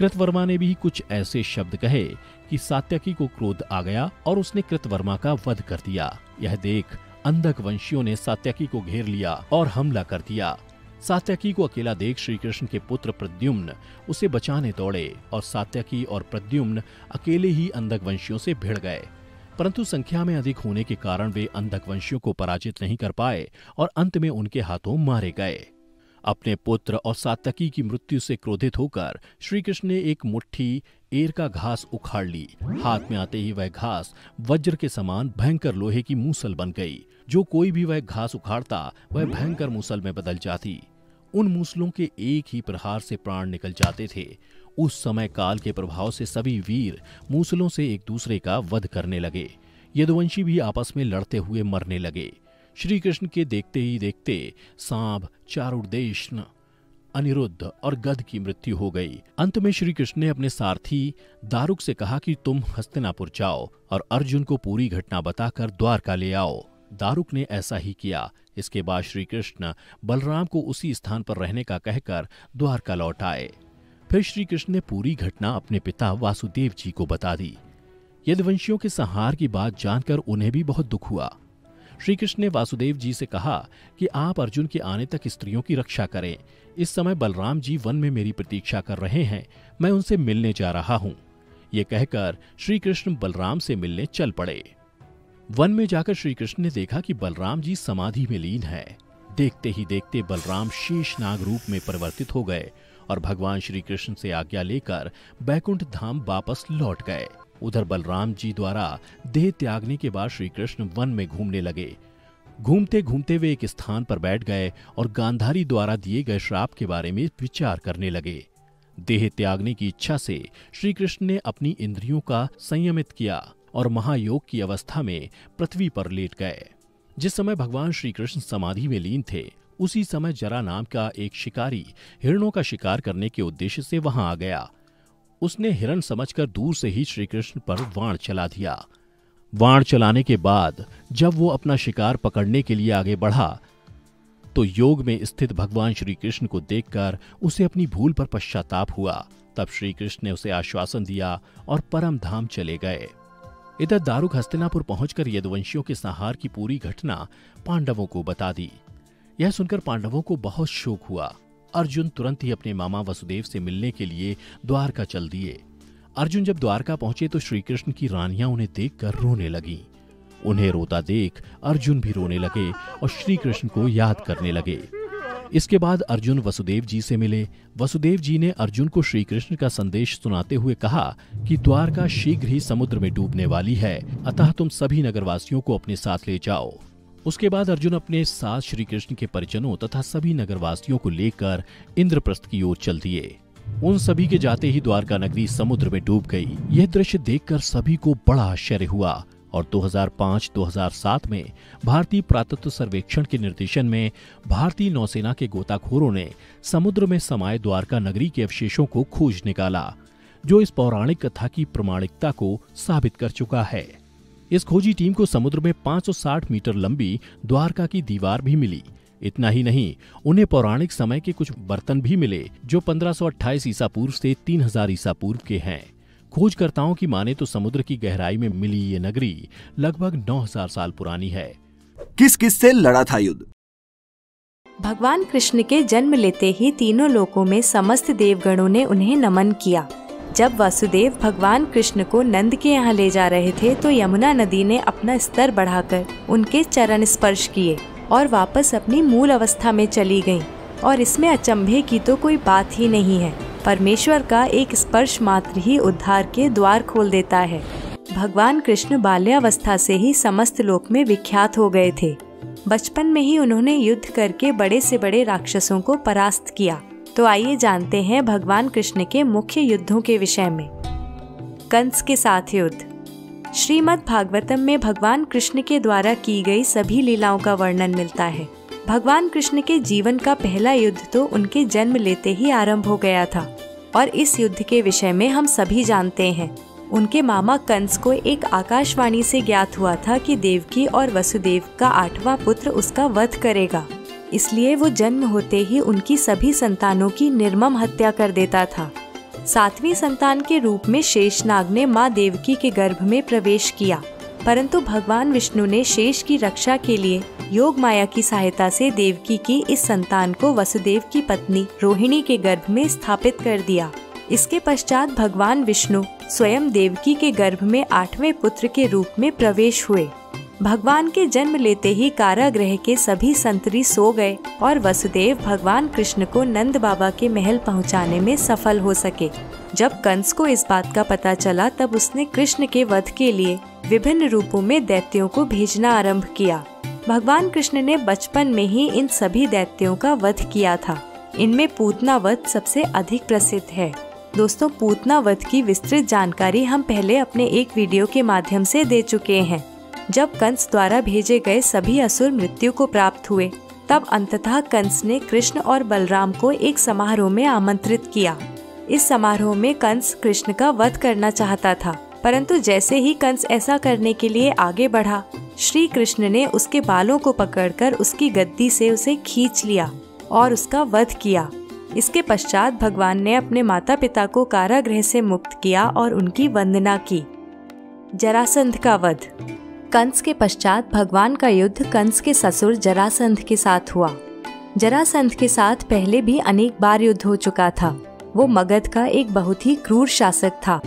कृतवर्मा ने भी कुछ ऐसे शब्द कहे कि सात्यकी को क्रोध आ गया और उसने कृतवर्मा का वध कर दिया। यह देख अंधक वंशियों ने सात्यकी को घेर लिया और हमला कर दिया। सात्यकी को अकेला देख श्री कृष्ण के पुत्र प्रद्युम्न उसे बचाने दौड़े और सात्यकी और प्रद्युम्न अकेले ही अंधक वंशियों से भिड़ गए, परंतु संख्या में अधिक होने के कारण वे अंधक वंशियों को पराजित नहीं कर पाए और अंत में उनके हाथों मारे गए। अपने पुत्र और सात्यकी की मृत्यु से क्रोधित होकर श्री कृष्ण ने एक मुट्ठी एर का घास उखाड़ ली। हाथ में आते ही वह घास वज्र के समान भयंकर लोहे की मूसल बन गई। जो कोई भी वह घास उखाड़ता वह भयंकर मूसल में बदल जाती। उन मूसलों के एक ही प्रहार से प्राण निकल जाते थे। उस समय काल के प्रभाव से सभी वीर मूसलों से एक दूसरे का वध करने लगे। यदुवंशी भी आपस में लड़ते हुए मरने लगे। श्री कृष्ण के देखते ही देखते सांब, चारुदेशन, अनिरुद्ध और गद की मृत्यु हो गई। अंत में श्री कृष्ण ने अपने सारथी दारुक से कहा कि तुम हस्तिनापुर जाओ और अर्जुन को पूरी घटना बताकर द्वारका ले आओ। दारुक ने ऐसा ही किया। इसके बाद श्री कृष्ण बलराम को उसी स्थान पर रहने का कहकर द्वारका लौट आए। फिर श्री कृष्ण ने पूरी घटना अपने पिता वासुदेव जी को बता दी। यदुवंशियों के संहार की बात जानकर उन्हें भी बहुत दुख हुआ। श्री कृष्ण ने वासुदेव जी से कहा कि आप अर्जुन के आने तक स्त्रियों की रक्षा करें। इस समय बलराम जी वन में मेरी प्रतीक्षा कर रहे हैं, मैं उनसे मिलने जा रहा हूं। ये कहकर श्री कृष्ण बलराम से मिलने चल पड़े। वन में जाकर श्री कृष्ण ने देखा कि बलराम जी समाधि में लीन है। देखते ही देखते बलराम शेषनाग रूप में परिवर्तित हो गए और भगवान श्री कृष्ण से आज्ञा लेकर बैकुंठ धाम वापस लौट गए। उधर बलराम जी द्वारा देह त्यागने के बाद श्री कृष्ण वन में घूमने लगे। घूमते घूमते वे एक स्थान पर बैठ गए और गांधारी द्वारा दिए गए श्राप के बारे में विचार करने लगे। देह त्यागने की इच्छा से श्री कृष्ण ने अपनी इंद्रियों का संयमित किया और महायोग की अवस्था में पृथ्वी पर लेट गए। जिस समय भगवान श्री कृष्ण समाधि में लीन थे, उसी समय जरा नाम का एक शिकारी हिरणों का शिकार करने के उद्देश्य से वहां आ गया। उसने हिरण समझकर दूर से ही श्री कृष्ण पर वाण चला दिया। वाण चलाने के बाद जब वो अपना शिकार पकड़ने के लिए आगे बढ़ा तो योग में स्थित भगवान श्री कृष्ण को देखकर उसे अपनी भूल पर पश्चाताप हुआ। तब श्री कृष्ण ने उसे आश्वासन दिया और परम धाम चले गए। इधर दारुक हस्तिनापुर पहुंचकर यदुवंशियों के संहार की पूरी घटना पांडवों को बता दी। यह सुनकर पांडवों को बहुत शोक हुआ। अर्जुन तुरंत ही अपने मामा वसुदेव से मिलने के लिए द्वारका चल दिए। अर्जुन जब द्वारका पहुंचे तो श्री कृष्ण की रानियां उन्हें देखकर रोने लगीं। उन्हें रोता देख अर्जुन भी रोने लगे और श्री कृष्ण को याद करने लगे। इसके बाद अर्जुन वसुदेव जी से मिले। वसुदेव जी ने अर्जुन को श्री कृष्ण का संदेश सुनाते हुए कहा कि द्वारका शीघ्र ही समुद्र में डूबने वाली है, अतः तुम सभी नगरवासियों को अपने साथ ले जाओ। उसके बाद अर्जुन अपने साथ श्री कृष्ण के परिजनों तथा सभी नगरवासियों को लेकर इंद्रप्रस्थ की ओर चल दिए। उन सभी के जाते ही द्वारका नगरी समुद्र में डूब गई। यह दृश्य देखकर सभी को बड़ा आश्चर्य हुआ और 2005-2007 में भारतीय पुरातत्व सर्वेक्षण के निर्देशन में भारतीय नौसेना के गोताखोरों ने समुद्र में समाये द्वारका नगरी के अवशेषों को खोज निकाला, जो इस पौराणिक कथा की प्रामाणिकता को साबित कर चुका है। इस खोजी टीम को समुद्र में 560 मीटर लंबी द्वारका की दीवार भी मिली। इतना ही नहीं, उन्हें पौराणिक समय के कुछ बर्तन भी मिले जो 1528 ईसा पूर्व से 3000 ईसा पूर्व के हैं। खोजकर्ताओं की माने तो समुद्र की गहराई में मिली ये नगरी लगभग 9000 साल पुरानी है। किस किस से लड़ा था युद्ध? भगवान कृष्ण के जन्म लेते ही तीनों लोकों में समस्त देवगणों ने उन्हें नमन किया। जब वासुदेव भगवान कृष्ण को नंद के यहाँ ले जा रहे थे तो यमुना नदी ने अपना स्तर बढ़ाकर उनके चरण स्पर्श किए और वापस अपनी मूल अवस्था में चली गईं। और इसमें अचंभे की तो कोई बात ही नहीं है। परमेश्वर का एक स्पर्श मात्र ही उद्धार के द्वार खोल देता है। भगवान कृष्ण बाल्यावस्था से ही समस्त लोक में विख्यात हो गए थे। बचपन में ही उन्होंने युद्ध करके बड़े से बड़े राक्षसों को परास्त किया। तो आइए जानते हैं भगवान कृष्ण के मुख्य युद्धों के विषय में। कंस के साथ युद्ध। श्रीमद् भागवतम में भगवान कृष्ण के द्वारा की गई सभी लीलाओं का वर्णन मिलता है। भगवान कृष्ण के जीवन का पहला युद्ध तो उनके जन्म लेते ही आरंभ हो गया था और इस युद्ध के विषय में हम सभी जानते हैं। उनके मामा कंस को एक आकाशवाणी से ज्ञात हुआ था कि देवकी और वसुदेव का 8वां पुत्र उसका वध करेगा, इसलिए वो जन्म होते ही उनकी सभी संतानों की निर्मम हत्या कर देता था। सातवीं संतान के रूप में शेषनाग ने माँ देवकी के गर्भ में प्रवेश किया, परंतु भगवान विष्णु ने शेष की रक्षा के लिए योग माया की सहायता से देवकी की इस संतान को वसुदेव की पत्नी रोहिणी के गर्भ में स्थापित कर दिया। इसके पश्चात भगवान विष्णु स्वयं देवकी के गर्भ में 8वें पुत्र के रूप में प्रवेश हुए। भगवान के जन्म लेते ही कारागृह के सभी संतरी सो गए और वसुदेव भगवान कृष्ण को नंद बाबा के महल पहुंचाने में सफल हो सके। जब कंस को इस बात का पता चला तब उसने कृष्ण के वध के लिए विभिन्न रूपों में दैत्यों को भेजना आरंभ किया। भगवान कृष्ण ने बचपन में ही इन सभी दैत्यों का वध किया था। इनमें पूतना वध सबसे अधिक प्रसिद्ध है। दोस्तों, पूतना वध की विस्तृत जानकारी हम पहले अपने एक वीडियो के माध्यम से दे चुके हैं। जब कंस द्वारा भेजे गए सभी असुर मृत्यु को प्राप्त हुए, तब अंततः कंस ने कृष्ण और बलराम को एक समारोह में आमंत्रित किया। इस समारोह में कंस कृष्ण का वध करना चाहता था, परंतु जैसे ही कंस ऐसा करने के लिए आगे बढ़ा, श्री कृष्ण ने उसके बालों को पकड़कर उसकी गद्दी से उसे खींच लिया और उसका वध किया। इसके पश्चात भगवान ने अपने माता पिता को कारागृह से मुक्त किया और उनकी वंदना की। जरासंध का वध। कंस के पश्चात भगवान का युद्ध कंस के ससुर जरासंध के साथ हुआ। जरासंध के साथ पहले भी अनेक बार युद्ध हो चुका था। वो मगध का एक बहुत ही क्रूर शासक था।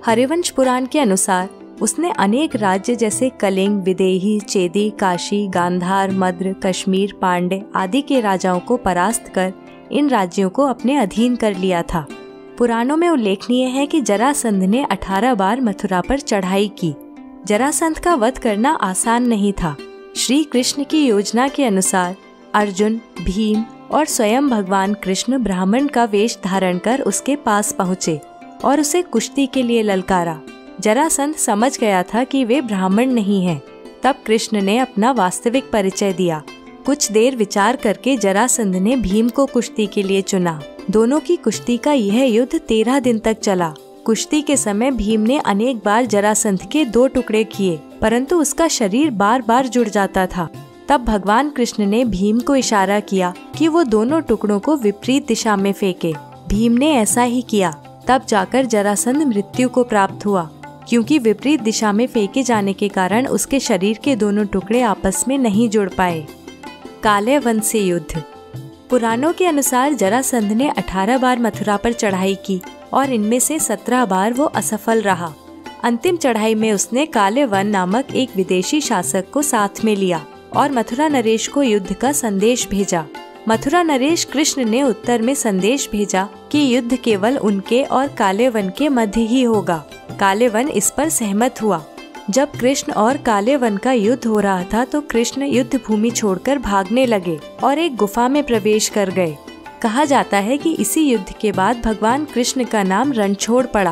हरिवंश पुराण के अनुसार उसने अनेक राज्य जैसे कलिंग, विदेही, चेदी, काशी, गांधार, मद्र, कश्मीर, पांड्य आदि के राजाओं को परास्त कर इन राज्यों को अपने अधीन कर लिया था। पुराणों में उल्लेखनीय है कि जरासंध ने 18 बार मथुरा पर चढ़ाई की। जरासंध का वध करना आसान नहीं था। श्री कृष्ण की योजना के अनुसार अर्जुन, भीम और स्वयं भगवान कृष्ण ब्राह्मण का वेश धारण कर उसके पास पहुँचे और उसे कुश्ती के लिए ललकारा। जरासंध समझ गया था कि वे ब्राह्मण नहीं हैं। तब कृष्ण ने अपना वास्तविक परिचय दिया। कुछ देर विचार करके जरासंध ने भीम को कुश्ती के लिए चुना। दोनों की कुश्ती का यह युद्ध 13 दिन तक चला। कुश्ती के समय भीम ने अनेक बार जरासंध के 2 टुकड़े किए, परंतु उसका शरीर बार बार जुड़ जाता था। तब भगवान कृष्ण ने भीम को इशारा किया कि वो दोनों टुकड़ों को विपरीत दिशा में फेंके। भीम ने ऐसा ही किया। तब जाकर जरासंध मृत्यु को प्राप्त हुआ, क्योंकि विपरीत दिशा में फेंके जाने के कारण उसके शरीर के दोनों टुकड़े आपस में नहीं जुड़ पाए। काले वन से युद्ध। पुराणों के अनुसार जरासंध ने 18 बार मथुरा पर चढ़ाई की और इनमें से 17 बार वो असफल रहा। अंतिम चढ़ाई में उसने काले वन नामक एक विदेशी शासक को साथ में लिया और मथुरा नरेश को युद्ध का संदेश भेजा। मथुरा नरेश कृष्ण ने उत्तर में संदेश भेजा कि युद्ध केवल उनके और काले वन के मध्य ही होगा। काले वन इस पर सहमत हुआ। जब कृष्ण और काले वन का युद्ध हो रहा था तो कृष्ण युद्ध भूमि छोड़कर भागने लगे और एक गुफा में प्रवेश कर गए। कहा जाता है कि इसी युद्ध के बाद भगवान कृष्ण का नाम रणछोड़ पड़ा।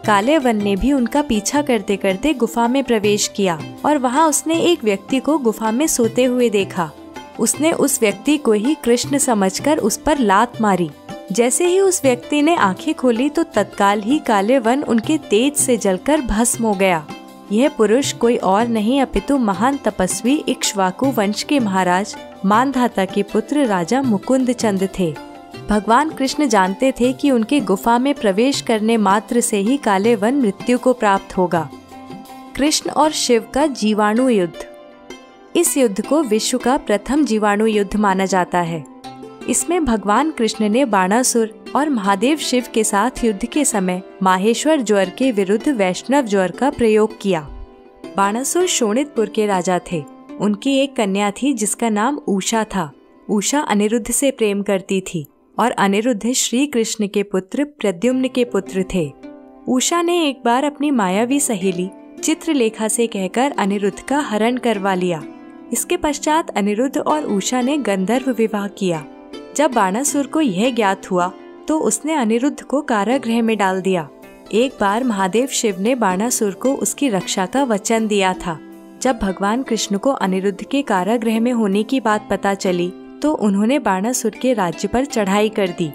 काले वन ने भी उनका पीछा करते करते गुफा में प्रवेश किया और वहां उसने एक व्यक्ति को गुफा में सोते हुए देखा। उसने उस व्यक्ति को ही कृष्ण समझकर उस पर लात मारी। जैसे ही उस व्यक्ति ने आंखें खोली तो तत्काल ही काले वन उनके तेज से जलकर भस्म हो गया। यह पुरुष कोई और नहीं अपितु महान तपस्वी इक्ष्वाकु वंश के महाराज मानधाता के पुत्र राजा मुकुंद चंद थे। भगवान कृष्ण जानते थे कि उनके गुफा में प्रवेश करने मात्र से ही काले वन मृत्यु को प्राप्त होगा। कृष्ण और शिव का जीवाणु युद्ध। इस युद्ध को विश्व का प्रथम जीवाणु युद्ध माना जाता है। इसमें भगवान कृष्ण ने बाणासुर और महादेव शिव के साथ युद्ध के समय माहेश्वर ज्वर के विरुद्ध वैष्णव ज्वर का प्रयोग किया। बाणासुर शोणितपुर के राजा थे। उनकी एक कन्या थी जिसका नाम उषा था। उषा अनिरुद्ध से प्रेम करती थी और अनिरुद्ध श्री कृष्ण के पुत्र प्रद्युम्न के पुत्र थे। उषा ने एक बार अपनी मायावी सहेली चित्रलेखा से कहकर अनिरुद्ध का हरण करवा लिया। इसके पश्चात अनिरुद्ध और उषा ने गंधर्व विवाह किया। जब बाणासुर को यह ज्ञात हुआ तो उसने अनिरुद्ध को कारागृह में डाल दिया। एक बार महादेव शिव ने बाणासुर को उसकी रक्षा का वचन दिया था। जब भगवान कृष्ण को अनिरुद्ध के कारागृह में होने की बात पता चली तो उन्होंने बाणासुर के राज्य पर चढ़ाई कर दी।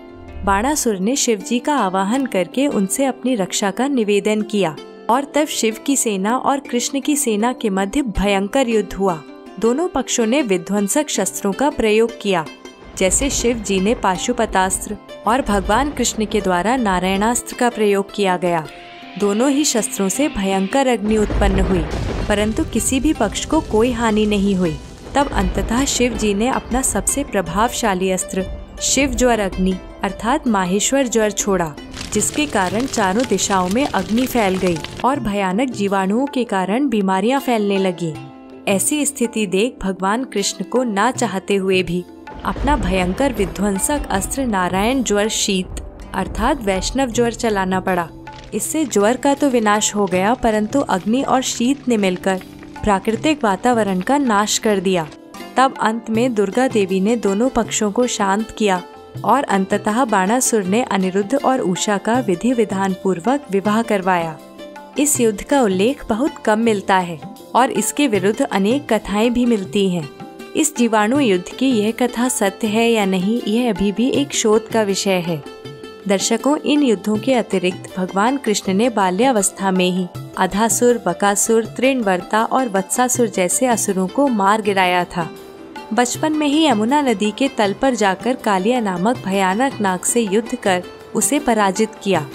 बाणासुर ने शिव जी का आवाहन करके उनसे अपनी रक्षा का निवेदन किया और तब शिव की सेना और कृष्ण की सेना के मध्य भयंकर युद्ध हुआ। दोनों पक्षों ने विध्वंसक शस्त्रों का प्रयोग किया। जैसे शिव जी ने पाशुपतास्त्र और भगवान कृष्ण के द्वारा नारायणास्त्र का प्रयोग किया गया। दोनों ही शस्त्रों से भयंकर अग्नि उत्पन्न हुई, परंतु किसी भी पक्ष को कोई हानि नहीं हुई। तब अंततः शिव जी ने अपना सबसे प्रभावशाली अस्त्र शिव ज्वर अग्नि अर्थात माहेश्वर ज्वर छोड़ा, जिसके कारण चारों दिशाओं में अग्नि फैल गई और भयानक जीवाणुओं के कारण बीमारियां फैलने लगी। ऐसी स्थिति देख भगवान कृष्ण को ना चाहते हुए भी अपना भयंकर विध्वंसक अस्त्र नारायण ज्वर शीत अर्थात वैष्णव ज्वर चलाना पड़ा। इससे ज्वर का तो विनाश हो गया, परंतु अग्नि और शीत ने मिलकर प्राकृतिक वातावरण का नाश कर दिया। तब अंत में दुर्गा देवी ने दोनों पक्षों को शांत किया और अंततः बाणासुर ने अनिरुद्ध और उषा का विधि विधान पूर्वक विवाह करवाया। इस युद्ध का उल्लेख बहुत कम मिलता है और इसके विरुद्ध अनेक कथाएं भी मिलती हैं। इस जीवाणु युद्ध की यह कथा सत्य है या नहीं, यह अभी भी एक शोध का विषय है। दर्शकों, इन युद्धों के अतिरिक्त भगवान कृष्ण ने बाल्यावस्था में ही अधासुर, बकासुर, तृणवर्ता और वत्सासुर जैसे असुरों को मार गिराया था। बचपन में ही यमुना नदी के तल पर जाकर कालिया नामक भयानक नाग से युद्ध कर उसे पराजित किया।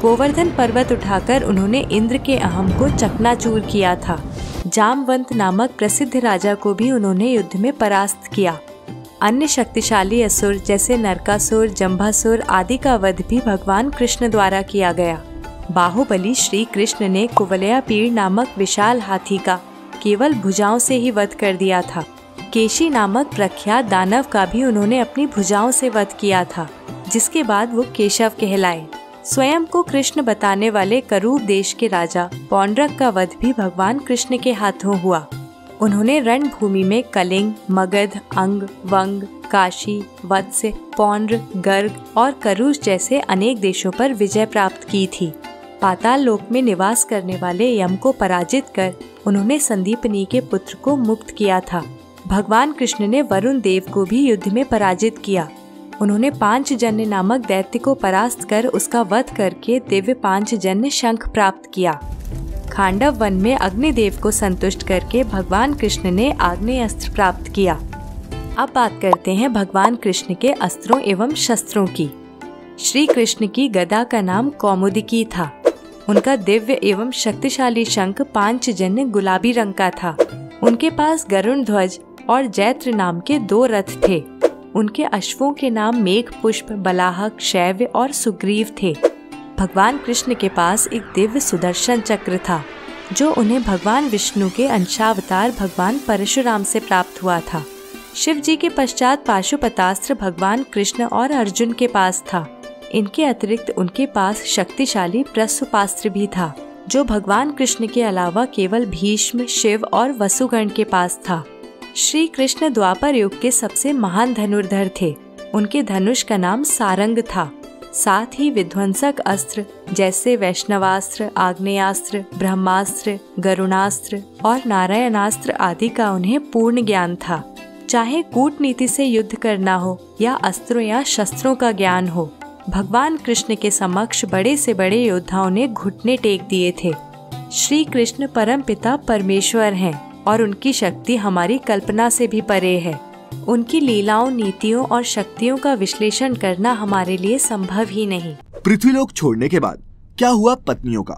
गोवर्धन पर्वत उठाकर उन्होंने इंद्र के अहम को चकनाचूर किया था। जामवंत नामक प्रसिद्ध राजा को भी उन्होंने युद्ध में परास्त किया। अन्य शक्तिशाली असुर जैसे नरकासुर, जंभासुर आदि का वध भी भगवान कृष्ण द्वारा किया गया। बाहुबली श्री कृष्ण ने कुवलया पीड़ नामक विशाल हाथी का केवल भुजाओं से ही वध कर दिया था। केशी नामक प्रख्यात दानव का भी उन्होंने अपनी भुजाओं से वध किया था, जिसके बाद वो केशव कहलाए। स्वयं को कृष्ण बताने वाले करूर देश के राजा पौंड्रक का वध भी भगवान कृष्ण के हाथों हुआ। उन्होंने रणभूमि में कलिंग, मगध, अंग, वंग, काशी, वत्स, पौंड्र, गर्ग और करूर जैसे अनेक देशों पर विजय प्राप्त की थी। पाताल लोक में निवास करने वाले यम को पराजित कर उन्होंने संदीपनी के पुत्र को मुक्त किया था। भगवान कृष्ण ने वरुण देव को भी युद्ध में पराजित किया। उन्होंने पांचजन्य नामक दैत्य को परास्त कर उसका वध करके दिव्य पांचजन्य शंख प्राप्त किया। खांडव वन में अग्निदेव को संतुष्ट करके भगवान कृष्ण ने आग्नेय अस्त्र प्राप्त किया। अब बात करते हैं भगवान कृष्ण के अस्त्रों एवं शस्त्रों की। श्री कृष्ण की गदा का नाम कौमुदिकी था। उनका दिव्य एवं शक्तिशाली शंख पांचजन्य गुलाबी रंग का था। उनके पास गरुण ध्वज और जैत्र नाम के 2 रथ थे। उनके अश्वों के नाम मेघ पुष्प, बलाहक, शैव्य और सुग्रीव थे। भगवान कृष्ण के पास एक दिव्य सुदर्शन चक्र था, जो उन्हें भगवान विष्णु के अंशावतार भगवान परशुराम से प्राप्त हुआ था। शिव जी के पश्चात पाशुपतास्त्र भगवान कृष्ण और अर्जुन के पास था। इनके अतिरिक्त उनके पास शक्तिशाली प्रस्वपास्त्र भी था, जो भगवान कृष्ण के अलावा केवल भीष्म, शिव और वसुगण के पास था। श्री कृष्ण द्वापर युग के सबसे महान धनुर्धर थे। उनके धनुष का नाम सारंग था। साथ ही विध्वंसक अस्त्र जैसे वैष्णवास्त्र, आग्नेयास्त्र, ब्रह्मास्त्र, गरुणास्त्र और नारायणास्त्र आदि का उन्हें पूर्ण ज्ञान था। चाहे कूटनीति से युद्ध करना हो या अस्त्रों या शस्त्रों का ज्ञान हो, भगवान कृष्ण के समक्ष बड़े से बड़े योद्धाओं ने घुटने टेक दिए थे। श्री कृष्ण परमपिता परमेश्वर हैं और उनकी शक्ति हमारी कल्पना से भी परे है। उनकी लीलाओं, नीतियों और शक्तियों का विश्लेषण करना हमारे लिए संभव ही नहीं। पृथ्वीलोक छोड़ने के बाद क्या हुआ पत्नियों का?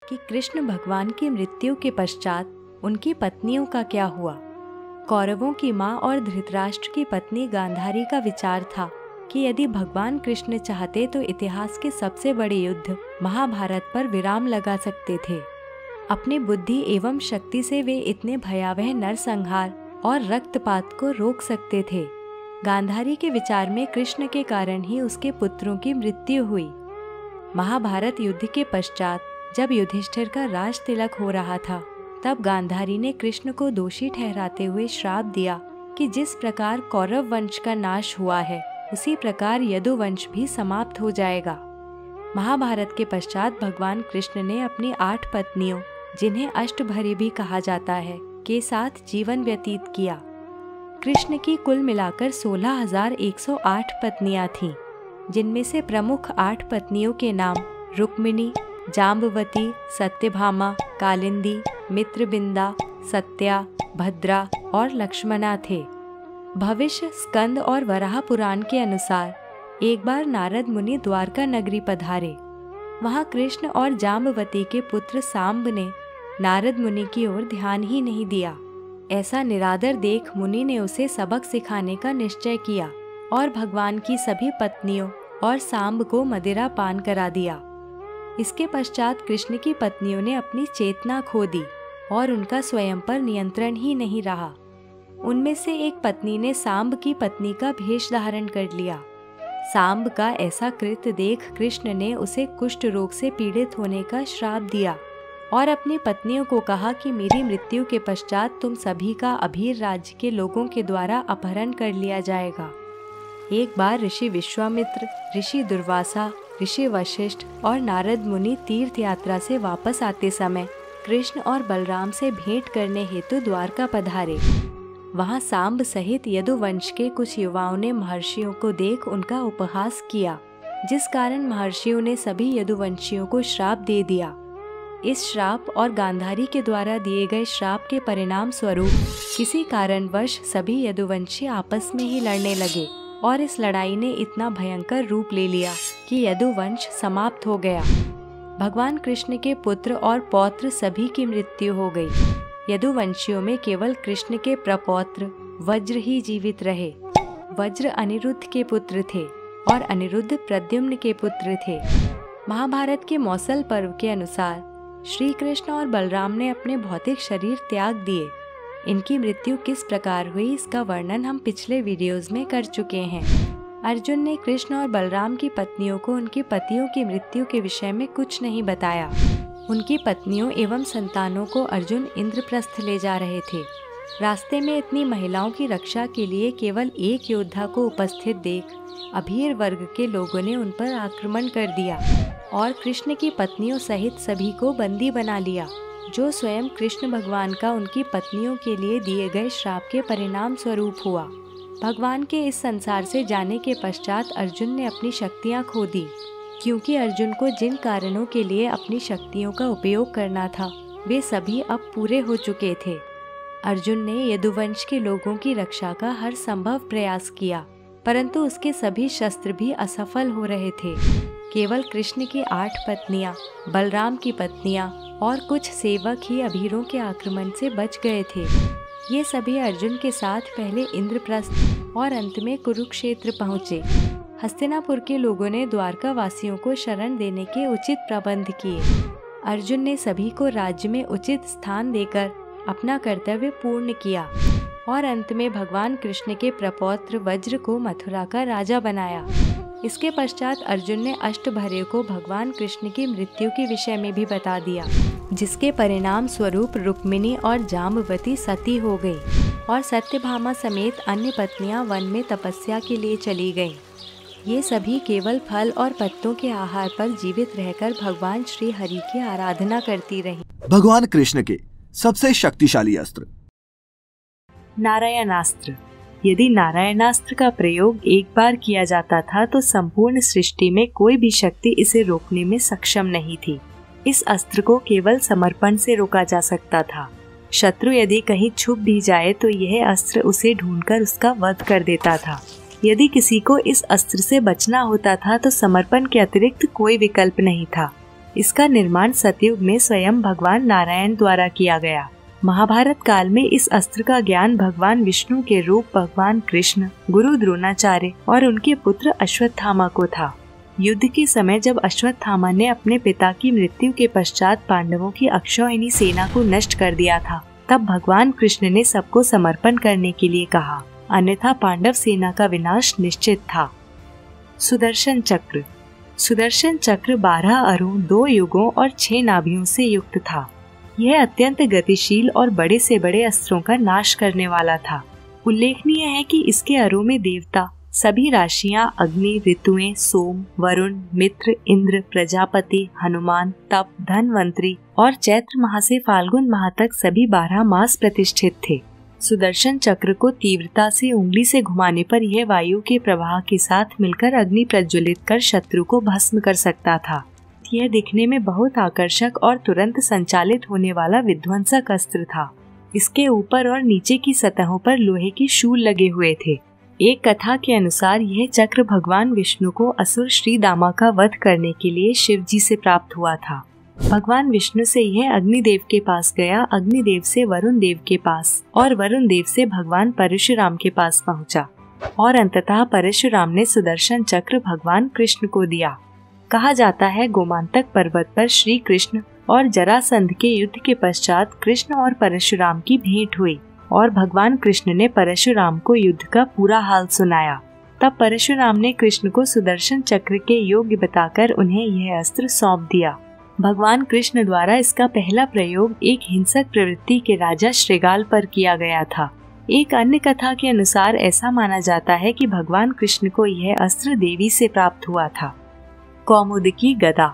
कि कृष्ण भगवान की मृत्यु के पश्चात उनकी पत्नियों का क्या हुआ? कौरवों की मां और धृतराष्ट्र की पत्नी गांधारी का विचार था कि यदि भगवान कृष्ण चाहते तो इतिहास के सबसे बड़े युद्ध महाभारत पर विराम लगा सकते थे। अपनी बुद्धि एवं शक्ति से वे इतने भयावह नरसंहार और रक्तपात को रोक सकते थे। गांधारी के विचार में कृष्ण के कारण ही उसके पुत्रों की मृत्यु हुई। महाभारत युद्ध के पश्चात जब युधिष्ठिर का राज तिलक हो रहा था, तब गांधारी ने कृष्ण को दोषी ठहराते हुए श्राप दिया कि जिस प्रकार कौरव वंश का नाश हुआ है, उसी प्रकार यदुवंश भी समाप्त हो जाएगा। महाभारत के पश्चात भगवान कृष्ण ने अपनी 8 पत्नियों, जिन्हें अष्टभरी भी कहा जाता है, के साथ जीवन व्यतीत किया। कृष्ण की कुल मिलाकर 16,108 पत्नियां थीं, जिनमें से प्रमुख 8 पत्नियों के नाम रुक्मिणी, जाम्बवती, सत्यभामा, कालिंदी, मित्रबिंदा, सत्या, भद्रा और लक्ष्मणा थे। भविष्य, स्कंद और वराह पुराण के अनुसार एक बार नारद मुनि द्वारका नगरी पधारे। वहाँ कृष्ण और जाम्बवती के पुत्र सांब ने नारद मुनि की ओर ध्यान ही नहीं दिया। ऐसा निरादर देख मुनि ने उसे सबक सिखाने का निश्चय किया और भगवान की सभी पत्नियों और सांब को मदिरा पान करा दिया। इसके पश्चात कृष्ण की पत्नियों ने अपनी चेतना खो दी और उनका स्वयं पर नियंत्रण ही नहीं रहा। उनमें से एक पत्नी ने सांब की पत्नी का भेष धारण कर लिया। सांब का ऐसा कृत्य देख कृष्ण ने उसे कुष्ठ रोग से पीड़ित होने का श्राप दिया और अपनी पत्नियों को कहा कि मेरी मृत्यु के पश्चात तुम सभी का अभीर राज्य के लोगों के द्वारा अपहरण कर लिया जाएगा। एक बार ऋषि विश्वामित्र, ऋषि दुर्वासा, ऋषि वशिष्ठ और नारद मुनि तीर्थ यात्रा से वापस आते समय कृष्ण और बलराम से भेंट करने हेतु द्वारका पधारे। वहाँ सांब सहित यदुवंश के कुछ युवाओं ने महर्षियों को देख उनका उपहास किया, जिस कारण महर्षियों ने सभी यदुवंशियों को श्राप दे दिया। इस श्राप और गांधारी के द्वारा दिए गए श्राप के परिणाम स्वरूप किसी कारणवश सभी यदुवंशी आपस में ही लड़ने लगे और इस लड़ाई ने इतना भयंकर रूप ले लिया कि यदुवंश समाप्त हो गया। भगवान कृष्ण के पुत्र और पौत्र सभी की मृत्यु हो गई। यदुवंशियों में केवल कृष्ण के प्रपौत्र वज्र ही जीवित रहे। वज्र अनिरुद्ध के पुत्र थे और अनिरुद्ध प्रद्युम्न के पुत्र थे। महाभारत के मौसल पर्व के अनुसार श्री कृष्ण और बलराम ने अपने भौतिक शरीर त्याग दिए। इनकी मृत्यु किस प्रकार हुई इसका वर्णन हम पिछले वीडियोस में कर चुके हैं। अर्जुन ने कृष्ण और बलराम की पत्नियों को उनके पतियों की मृत्यु के विषय में कुछ नहीं बताया। उनकी पत्नियों एवं संतानों को अर्जुन इंद्रप्रस्थ ले जा रहे थे। रास्ते में इतनी महिलाओं की रक्षा के लिए केवल एक योद्धा को उपस्थित देख अभीर वर्ग के लोगों ने उन पर आक्रमण कर दिया और कृष्ण की पत्नियों सहित सभी को बंदी बना लिया, जो स्वयं कृष्ण भगवान का उनकी पत्नियों के लिए दिए गए श्राप के परिणाम स्वरूप हुआ। भगवान के इस संसार से जाने के पश्चात अर्जुन ने अपनी शक्तियाँ खो दी, क्योंकि अर्जुन को जिन कारणों के लिए अपनी शक्तियों का उपयोग करना था वे सभी अब पूरे हो चुके थे। अर्जुन ने यदुवंश के लोगों की रक्षा का हर संभव प्रयास किया, परंतु उसके सभी शस्त्र भी असफल हो रहे थे। केवल कृष्ण की 8 पत्नियां, बलराम की पत्नियां और कुछ सेवक ही अभीरों के आक्रमण से बच गए थे। ये सभी अर्जुन के साथ पहले इंद्रप्रस्थ और अंत में कुरुक्षेत्र पहुँचे। हस्तिनापुर के लोगों ने द्वारका वासियों को शरण देने के उचित प्रबंध किए। अर्जुन ने सभी को राज्य में उचित स्थान देकर अपना कर्तव्य पूर्ण किया और अंत में भगवान कृष्ण के प्रपौत्र वज्र को मथुरा का राजा बनाया। इसके पश्चात अर्जुन ने अष्टभर्य को भगवान कृष्ण की मृत्यु के विषय में भी बता दिया, जिसके परिणाम स्वरूप रुक्मिणी और जाम्बवती सती हो गई और सत्यभामा समेत अन्य पत्नियां वन में तपस्या के लिए चली गईं। ये सभी केवल फल और पत्तों के आहार पर जीवित रहकर भगवान श्री हरि की आराधना करती रहीं। भगवान कृष्ण के सबसे शक्तिशाली अस्त्र नारायणास्त्र। यदि नारायणास्त्र का प्रयोग एक बार किया जाता था तो संपूर्ण सृष्टि में कोई भी शक्ति इसे रोकने में सक्षम नहीं थी। इस अस्त्र को केवल समर्पण से रोका जा सकता था। शत्रु यदि कहीं छुप भी जाए तो यह अस्त्र उसे ढूंढकर उसका वध कर देता था। यदि किसी को इस अस्त्र से बचना होता था तो समर्पण के अतिरिक्त कोई विकल्प नहीं था। इसका निर्माण सतयुग में स्वयं भगवान नारायण द्वारा किया गया। महाभारत काल में इस अस्त्र का ज्ञान भगवान विष्णु के रूप भगवान कृष्ण, गुरु द्रोणाचार्य और उनके पुत्र अश्वत्थामा को था। युद्ध के समय जब अश्वत्थामा ने अपने पिता की मृत्यु के पश्चात पांडवों की अक्षौहिणी सेना को नष्ट कर दिया था, तब भगवान कृष्ण ने सबको समर्पण करने के लिए कहा, अन्यथा पांडव सेना का विनाश निश्चित था। सुदर्शन चक्र। सुदर्शन चक्र 12 अरों, 2 युगों और 6 नाभियों से युक्त था। यह अत्यंत गतिशील और बड़े से बड़े अस्त्रों का नाश करने वाला था। उल्लेखनीय है कि इसके अरों में देवता, सभी राशियां, अग्नि, ऋतुएं, सोम, वरुण, मित्र, इंद्र, प्रजापति, हनुमान, तप, धनवंतरी और चैत्र माह से फाल्गुन माह तक सभी 12 मास प्रतिष्ठित थे। सुदर्शन चक्र को तीव्रता से उंगली से घुमाने पर यह वायु के प्रवाह के साथ मिलकर अग्नि प्रज्वलित कर शत्रु को भस्म कर सकता था। यह दिखने में बहुत आकर्षक और तुरंत संचालित होने वाला विध्वंसक अस्त्र था। इसके ऊपर और नीचे की सतहों पर लोहे के शूल लगे हुए थे। एक कथा के अनुसार यह चक्र भगवान विष्णु को असुर श्री दामा का वध करने के लिए शिव जी से प्राप्त हुआ था। भगवान विष्णु से यह अग्निदेव के पास गया, अग्निदेव से वरुण देव के पास और वरुण देव से भगवान परशुराम के पास पहुंचा और अंततः परशुराम ने सुदर्शन चक्र भगवान कृष्ण को दिया। कहा जाता है गोमांतक पर्वत पर श्री कृष्ण और जरासंध के युद्ध के पश्चात कृष्ण और परशुराम की भेंट हुई और भगवान कृष्ण ने परशुराम को युद्ध का पूरा हाल सुनाया। तब परशुराम ने कृष्ण को सुदर्शन चक्र के योग्य बताकर उन्हें यह अस्त्र सौंप दिया। भगवान कृष्ण द्वारा इसका पहला प्रयोग एक हिंसक प्रवृत्ति के राजा श्रीगाल पर किया गया था। एक अन्य कथा के अनुसार ऐसा माना जाता है कि भगवान कृष्ण को यह अस्त्र देवी से प्राप्त हुआ था। कौमुदकी गदा।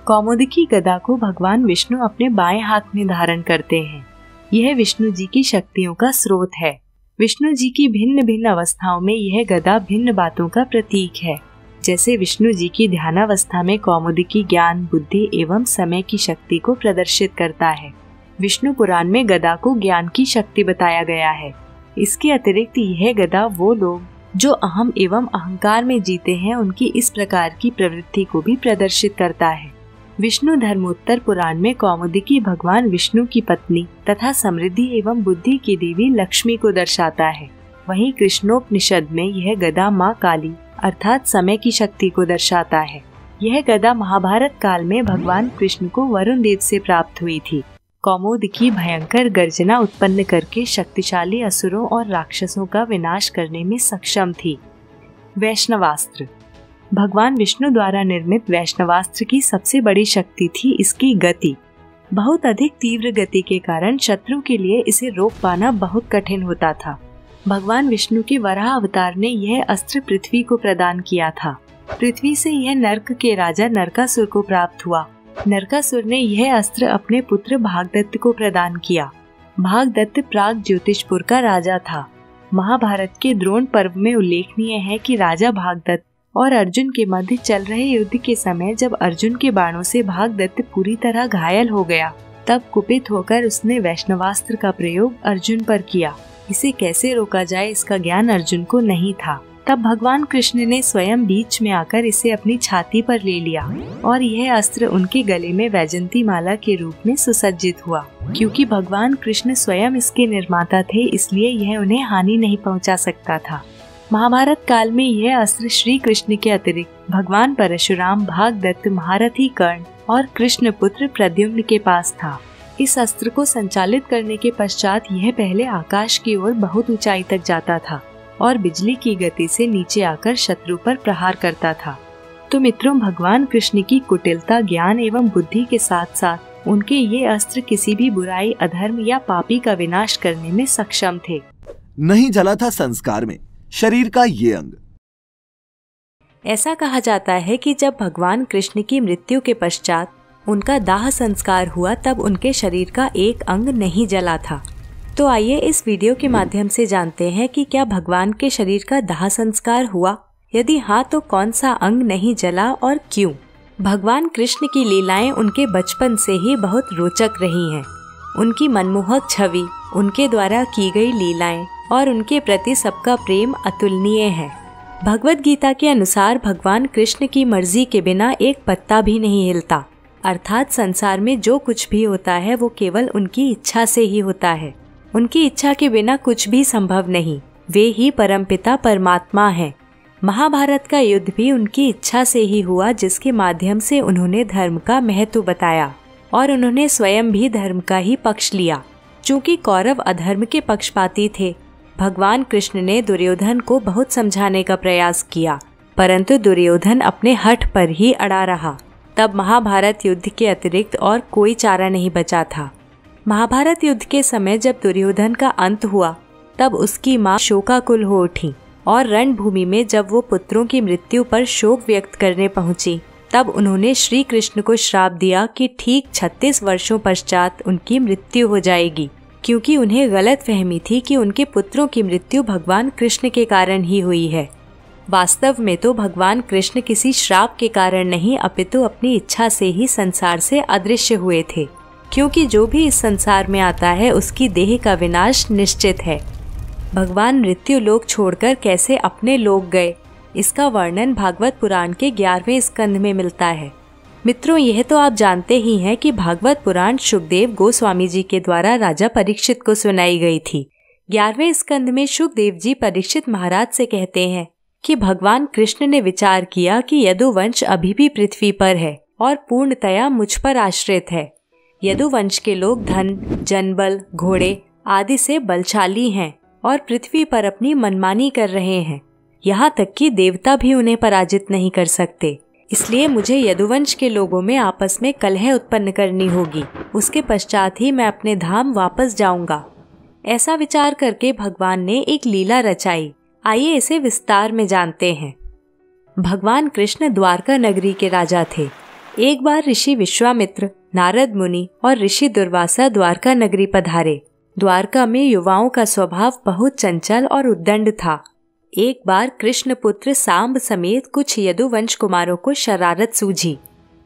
कौमुदकी गदा को भगवान विष्णु अपने बाएं हाथ में धारण करते हैं। यह विष्णु जी की शक्तियों का स्रोत है। विष्णु जी की भिन्न भिन्न अवस्थाओं में यह गदा भिन्न बातों का प्रतीक है। जैसे विष्णु जी की ध्यानावस्था में कौमुदकी ज्ञान, बुद्धि एवं समय की शक्ति को प्रदर्शित करता है। विष्णु पुराण में गदा को ज्ञान की शक्ति बताया गया है। इसके अतिरिक्त यह गदा वो लोग जो अहम एवं अहंकार में जीते हैं उनकी इस प्रकार की प्रवृत्ति को भी प्रदर्शित करता है। विष्णु धर्मोत्तर पुराण में कौमुदकी भगवान विष्णु की पत्नी तथा समृद्धि एवं बुद्धि की देवी लक्ष्मी को दर्शाता है। वहीं कृष्णोपनिषद में यह गदा माँ काली अर्थात समय की शक्ति को दर्शाता है। यह गदा महाभारत काल में भगवान कृष्ण को वरुण देव से प्राप्त हुई थी। कौमुदकी भयंकर गर्जना उत्पन्न करके शक्तिशाली असुरों और राक्षसों का विनाश करने में सक्षम थी। वैष्णवास्त्र। भगवान विष्णु द्वारा निर्मित वैष्णवास्त्र की सबसे बड़ी शक्ति थी इसकी गति। बहुत अधिक तीव्र गति के कारण शत्रु के लिए इसे रोक पाना बहुत कठिन होता था। भगवान विष्णु के वराह अवतार ने यह अस्त्र पृथ्वी को प्रदान किया था। पृथ्वी से यह नर्क के राजा नरकासुर को प्राप्त हुआ। नरकासुर ने यह अस्त्र अपने पुत्र भागदत्त को प्रदान किया। भागदत्त प्राग ज्योतिषपुर का राजा था। महाभारत के द्रोण पर्व में उल्लेखनीय है कि राजा भागदत्त और अर्जुन के मध्य चल रहे युद्ध के समय जब अर्जुन के बाणों से भागदत्त पूरी तरह घायल हो गया, तब कुपित होकर उसने वैष्णवास्त्र का प्रयोग अर्जुन पर किया। इसे कैसे रोका जाए इसका ज्ञान अर्जुन को नहीं था। तब भगवान कृष्ण ने स्वयं बीच में आकर इसे अपनी छाती पर ले लिया और यह अस्त्र उनके गले में वैजंती माला के रूप में सुसज्जित हुआ। क्योंकि भगवान कृष्ण स्वयं इसके निर्माता थे, इसलिए यह उन्हें हानि नहीं पहुंचा सकता था। महाभारत काल में यह अस्त्र श्री कृष्ण के अतिरिक्त भगवान परशुराम, भागदत्त, महारथी कर्ण और कृष्ण पुत्र प्रद्युम्न के पास था। इस अस्त्र को संचालित करने के पश्चात यह पहले आकाश की ओर बहुत ऊंचाई तक जाता था और बिजली की गति से नीचे आकर शत्रु पर प्रहार करता था। तो मित्रों, भगवान कृष्ण की कुटिलता, ज्ञान एवं बुद्धि के साथ साथ उनके ये अस्त्र किसी भी बुराई, अधर्म या पापी का विनाश करने में सक्षम थे। नहीं जला था संस्कार में शरीर का ये अंग। ऐसा कहा जाता है कि जब भगवान कृष्ण की मृत्यु के पश्चात उनका दाह संस्कार हुआ तब उनके शरीर का एक अंग नहीं जला था। तो आइए इस वीडियो के माध्यम से जानते हैं कि क्या भगवान के शरीर का दाह संस्कार हुआ? यदि हाँ तो कौन सा अंग नहीं जला और क्यों? भगवान कृष्ण की लीलाएं उनके बचपन से ही बहुत रोचक रही हैं। उनकी मनमोहक छवि, उनके द्वारा की गई लीलाएं और उनके प्रति सबका प्रेम अतुलनीय है। भगवत गीता के अनुसार भगवान कृष्ण की मर्जी के बिना एक पत्ता भी नहीं हिलता, अर्थात संसार में जो कुछ भी होता है वो केवल उनकी इच्छा से ही होता है। उनकी इच्छा के बिना कुछ भी संभव नहीं। वे ही परमपिता परमात्मा हैं। महाभारत का युद्ध भी उनकी इच्छा से ही हुआ, जिसके माध्यम से उन्होंने धर्म का महत्व बताया और उन्होंने स्वयं भी धर्म का ही पक्ष लिया। चूँकि कौरव अधर्म के पक्षपाती थे, भगवान कृष्ण ने दुर्योधन को बहुत समझाने का प्रयास किया, परंतु दुर्योधन अपने हठ पर ही अड़ा रहा। तब महाभारत युद्ध के अतिरिक्त और कोई चारा नहीं बचा था। महाभारत युद्ध के समय जब दुर्योधन का अंत हुआ, तब उसकी मां शोकाकुल हो उठी और रणभूमि में जब वो पुत्रों की मृत्यु पर शोक व्यक्त करने पहुंची, तब उन्होंने श्री कृष्ण को श्राप दिया कि ठीक 36 वर्षों पश्चात उनकी मृत्यु हो जाएगी, क्योंकि उन्हें गलत फहमी थी कि उनके पुत्रों की मृत्यु भगवान कृष्ण के कारण ही हुई है। वास्तव में तो भगवान कृष्ण किसी श्राप के कारण नहीं, अपितु अपनी इच्छा से ही संसार से अदृश्य हुए थे, क्योंकि जो भी इस संसार में आता है उसकी देह का विनाश निश्चित है। भगवान मृत्यु लोक छोड़कर कैसे अपने लोक गए, इसका वर्णन भागवत पुराण के 11वें स्कंद में मिलता है। मित्रों, यह तो आप जानते ही हैं कि भागवत पुराण शुकदेव गोस्वामी जी के द्वारा राजा परीक्षित को सुनाई गई थी। 11वें स्कंद में शुकदेव जी परीक्षित महाराज से कहते हैं कि भगवान कृष्ण ने विचार किया कि यदुवंश अभी भी पृथ्वी पर है और पूर्णतया मुझ पर आश्रित है। यदुवंश के लोग धन, जनबल, घोड़े आदि से बलशाली हैं और पृथ्वी पर अपनी मनमानी कर रहे हैं। यहाँ तक कि देवता भी उन्हें पराजित नहीं कर सकते। इसलिए मुझे यदुवंश के लोगों में आपस में कलह उत्पन्न करनी होगी। उसके पश्चात ही मैं अपने धाम वापस जाऊंगा। ऐसा विचार करके भगवान ने एक लीला रचाई। आइए इसे विस्तार में जानते हैं। भगवान कृष्ण द्वारका नगरी के राजा थे। एक बार ऋषि विश्वामित्र, नारद मुनि और ऋषि दुर्वासा द्वारका नगरी पधारे। द्वारका में युवाओं का स्वभाव बहुत चंचल और उद्दंड था। एक बार कृष्ण पुत्र सांब समेत कुछ यदुवंश कुमारों को शरारत सूझी।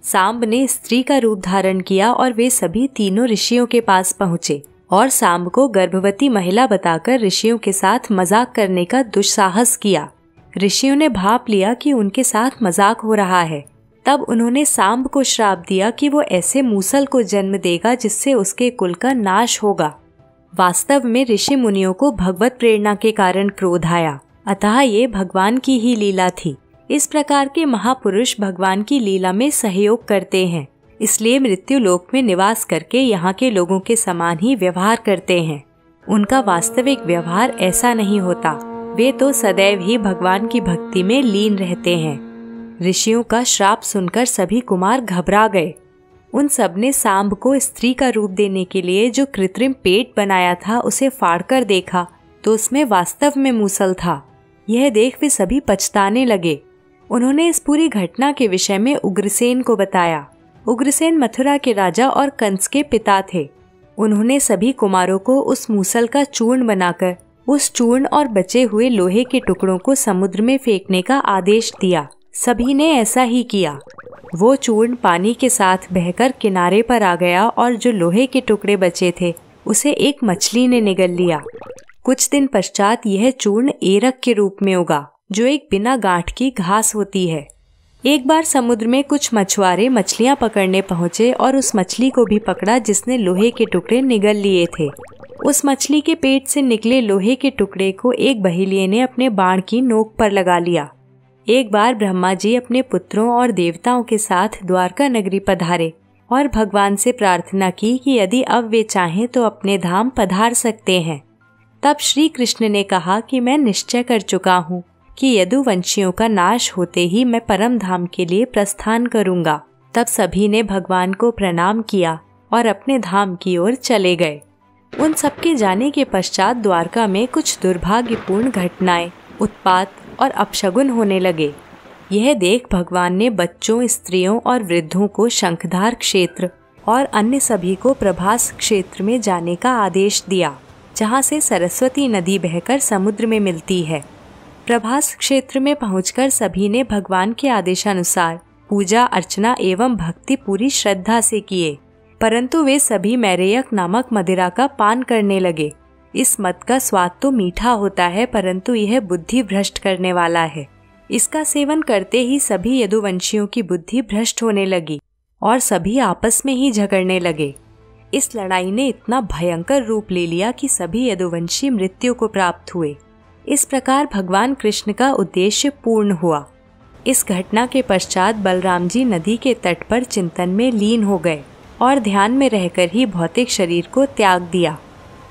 सांब ने स्त्री का रूप धारण किया और वे सभी तीनों ऋषियों के पास पहुँचे और सांब को गर्भवती महिला बताकर ऋषियों के साथ मजाक करने का दुस्साहस किया। ऋषियों ने भाप लिया कि उनके साथ मजाक हो रहा है। तब उन्होंने सांब को श्राप दिया कि वो ऐसे मूसल को जन्म देगा जिससे उसके कुल का नाश होगा। वास्तव में ऋषि मुनियों को भगवत प्रेरणा के कारण क्रोध आया, अतः ये भगवान की ही लीला थी। इस प्रकार के महापुरुष भगवान की लीला में सहयोग करते हैं, इसलिए मृत्यु लोक में निवास करके यहाँ के लोगों के समान ही व्यवहार करते हैं। उनका वास्तविक व्यवहार ऐसा नहीं होता। वे तो सदैव ही भगवान की भक्ति में लीन रहते हैं। ऋषियों का श्राप सुनकर सभी कुमार घबरा गए। उन सब ने सांब को स्त्री का रूप देने के लिए जो कृत्रिम पेट बनाया था उसे फाड़कर देखा तो उसमें वास्तव में मूसल था। यह देख वे सभी पछताने लगे। उन्होंने इस पूरी घटना के विषय में उग्रसेन को बताया। उग्रसेन मथुरा के राजा और कंस के पिता थे। उन्होंने सभी कुमारों को उस मूसल का चूर्ण बनाकर उस चूर्ण और बचे हुए लोहे के टुकड़ों को समुद्र में फेंकने का आदेश दिया। सभी ने ऐसा ही किया। वो चूर्ण पानी के साथ बहकर किनारे पर आ गया और जो लोहे के टुकड़े बचे थे उसे एक मछली ने निगल लिया। कुछ दिन पश्चात यह चूर्ण एरक के रूप में उगा, जो एक बिना गांठ की घास होती है। एक बार समुद्र में कुछ मछुआरे मछलियां पकड़ने पहुंचे और उस मछली को भी पकड़ा जिसने लोहे के टुकड़े निगल लिए थे। उस मछली के पेट से निकले लोहे के टुकड़े को एक बहेलिये ने अपने बाण की नोक पर लगा लिया। एक बार ब्रह्मा जी अपने पुत्रों और देवताओं के साथ द्वारका नगरी पधारे और भगवान से प्रार्थना की कि यदि अब वे चाहें तो अपने धाम पधार सकते हैं। तब श्री कृष्ण ने कहा कि मैं निश्चय कर चुका हूँ कि यदुवंशियों का नाश होते ही मैं परम धाम के लिए प्रस्थान करूँगा। तब सभी ने भगवान को प्रणाम किया और अपने धाम की ओर चले गए। उन सबके जाने के पश्चात द्वारका में कुछ दुर्भाग्यपूर्ण घटनाएं, उत्पात और अपशगुन होने लगे। यह देख भगवान ने बच्चों, स्त्रियों और वृद्धों को शंखधार क्षेत्र और अन्य सभी को प्रभास क्षेत्र में जाने का आदेश दिया, जहाँ से सरस्वती नदी बहकर समुद्र में मिलती है। प्रभास क्षेत्र में पहुंचकर सभी ने भगवान के आदेशानुसार पूजा अर्चना एवं भक्ति पूरी श्रद्धा से किए, परंतु वे सभी मैरेयक नामक मदिरा का पान करने लगे। इस मद का स्वाद तो मीठा होता है, परंतु यह बुद्धि भ्रष्ट करने वाला है। इसका सेवन करते ही सभी यदुवंशियों की बुद्धि भ्रष्ट होने लगी और सभी आपस में ही झगड़ने लगे। इस लड़ाई ने इतना भयंकर रूप ले लिया कि सभी यदुवंशी मृत्यु को प्राप्त हुए। इस प्रकार भगवान कृष्ण का उद्देश्य पूर्ण हुआ। इस घटना के पश्चात बलराम जी नदी के तट पर चिंतन में लीन हो गए और ध्यान में रहकर ही भौतिक शरीर को त्याग दिया।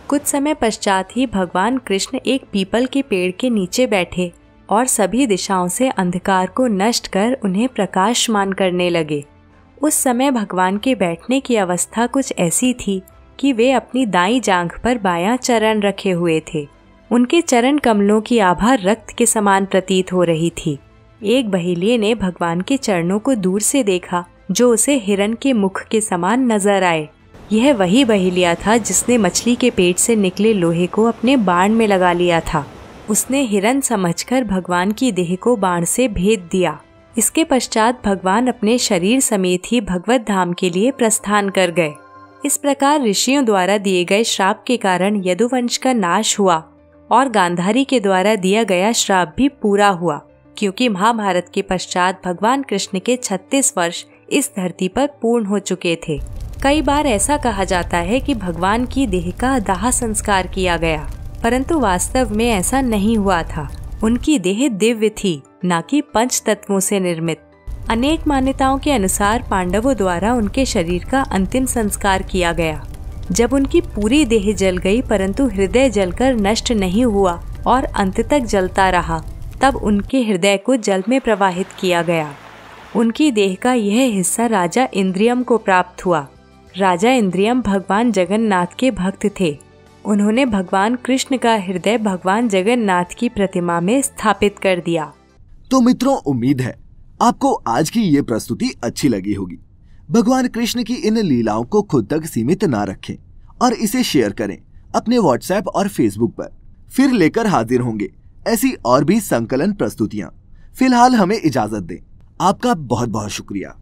कुछ समय पश्चात ही भगवान कृष्ण एक पीपल के पेड़ के नीचे बैठे और सभी दिशाओं से अंधकार को नष्ट कर उन्हें प्रकाशमान करने लगे। उस समय भगवान के बैठने की अवस्था कुछ ऐसी थी कि वे अपनी दाईं जांघ पर बायां चरण रखे हुए थे। उनके चरण कमलों की आभा रक्त के समान प्रतीत हो रही थी। एक बहेलिये ने भगवान के चरणों को दूर से देखा, जो उसे हिरण के मुख के समान नजर आए। यह वही बहेलिया था जिसने मछली के पेट से निकले लोहे को अपने बाण में लगा लिया था। उसने हिरण समझकर भगवान की देह को बाण से भेद दिया। इसके पश्चात भगवान अपने शरीर समेत ही भगवत धाम के लिए प्रस्थान कर गए। इस प्रकार ऋषियों द्वारा दिए गए श्राप के कारण यदुवंश का नाश हुआ और गांधारी के द्वारा दिया गया श्राप भी पूरा हुआ, क्योंकि महाभारत के पश्चात भगवान कृष्ण के 36 वर्ष इस धरती पर पूर्ण हो चुके थे। कई बार ऐसा कहा जाता है कि भगवान की देह का दाह संस्कार किया गया, परंतु वास्तव में ऐसा नहीं हुआ था। उनकी देह दिव्य थी, न कि पंच तत्वों से निर्मित। अनेक मान्यताओं के अनुसार पांडवों द्वारा उनके शरीर का अंतिम संस्कार किया गया। जब उनकी पूरी देह जल गई परंतु हृदय जलकर नष्ट नहीं हुआ और अंत तक जलता रहा, तब उनके हृदय को जल में प्रवाहित किया गया। उनकी देह का यह हिस्सा राजा इंद्रियम को प्राप्त हुआ। राजा इंद्रियम भगवान जगन्नाथ के भक्त थे। उन्होंने भगवान कृष्ण का हृदय भगवान जगन्नाथ की प्रतिमा में स्थापित कर दिया। तो मित्रों, उम्मीद है आपको आज की ये प्रस्तुति अच्छी लगी होगी। भगवान कृष्ण की इन लीलाओं को खुद तक सीमित ना रखें और इसे शेयर करें अपने व्हाट्सएप और फेसबुक पर। फिर लेकर हाजिर होंगे ऐसी और भी संकलन प्रस्तुतियां। फिलहाल हमें इजाजत दें। आपका बहुत बहुत शुक्रिया।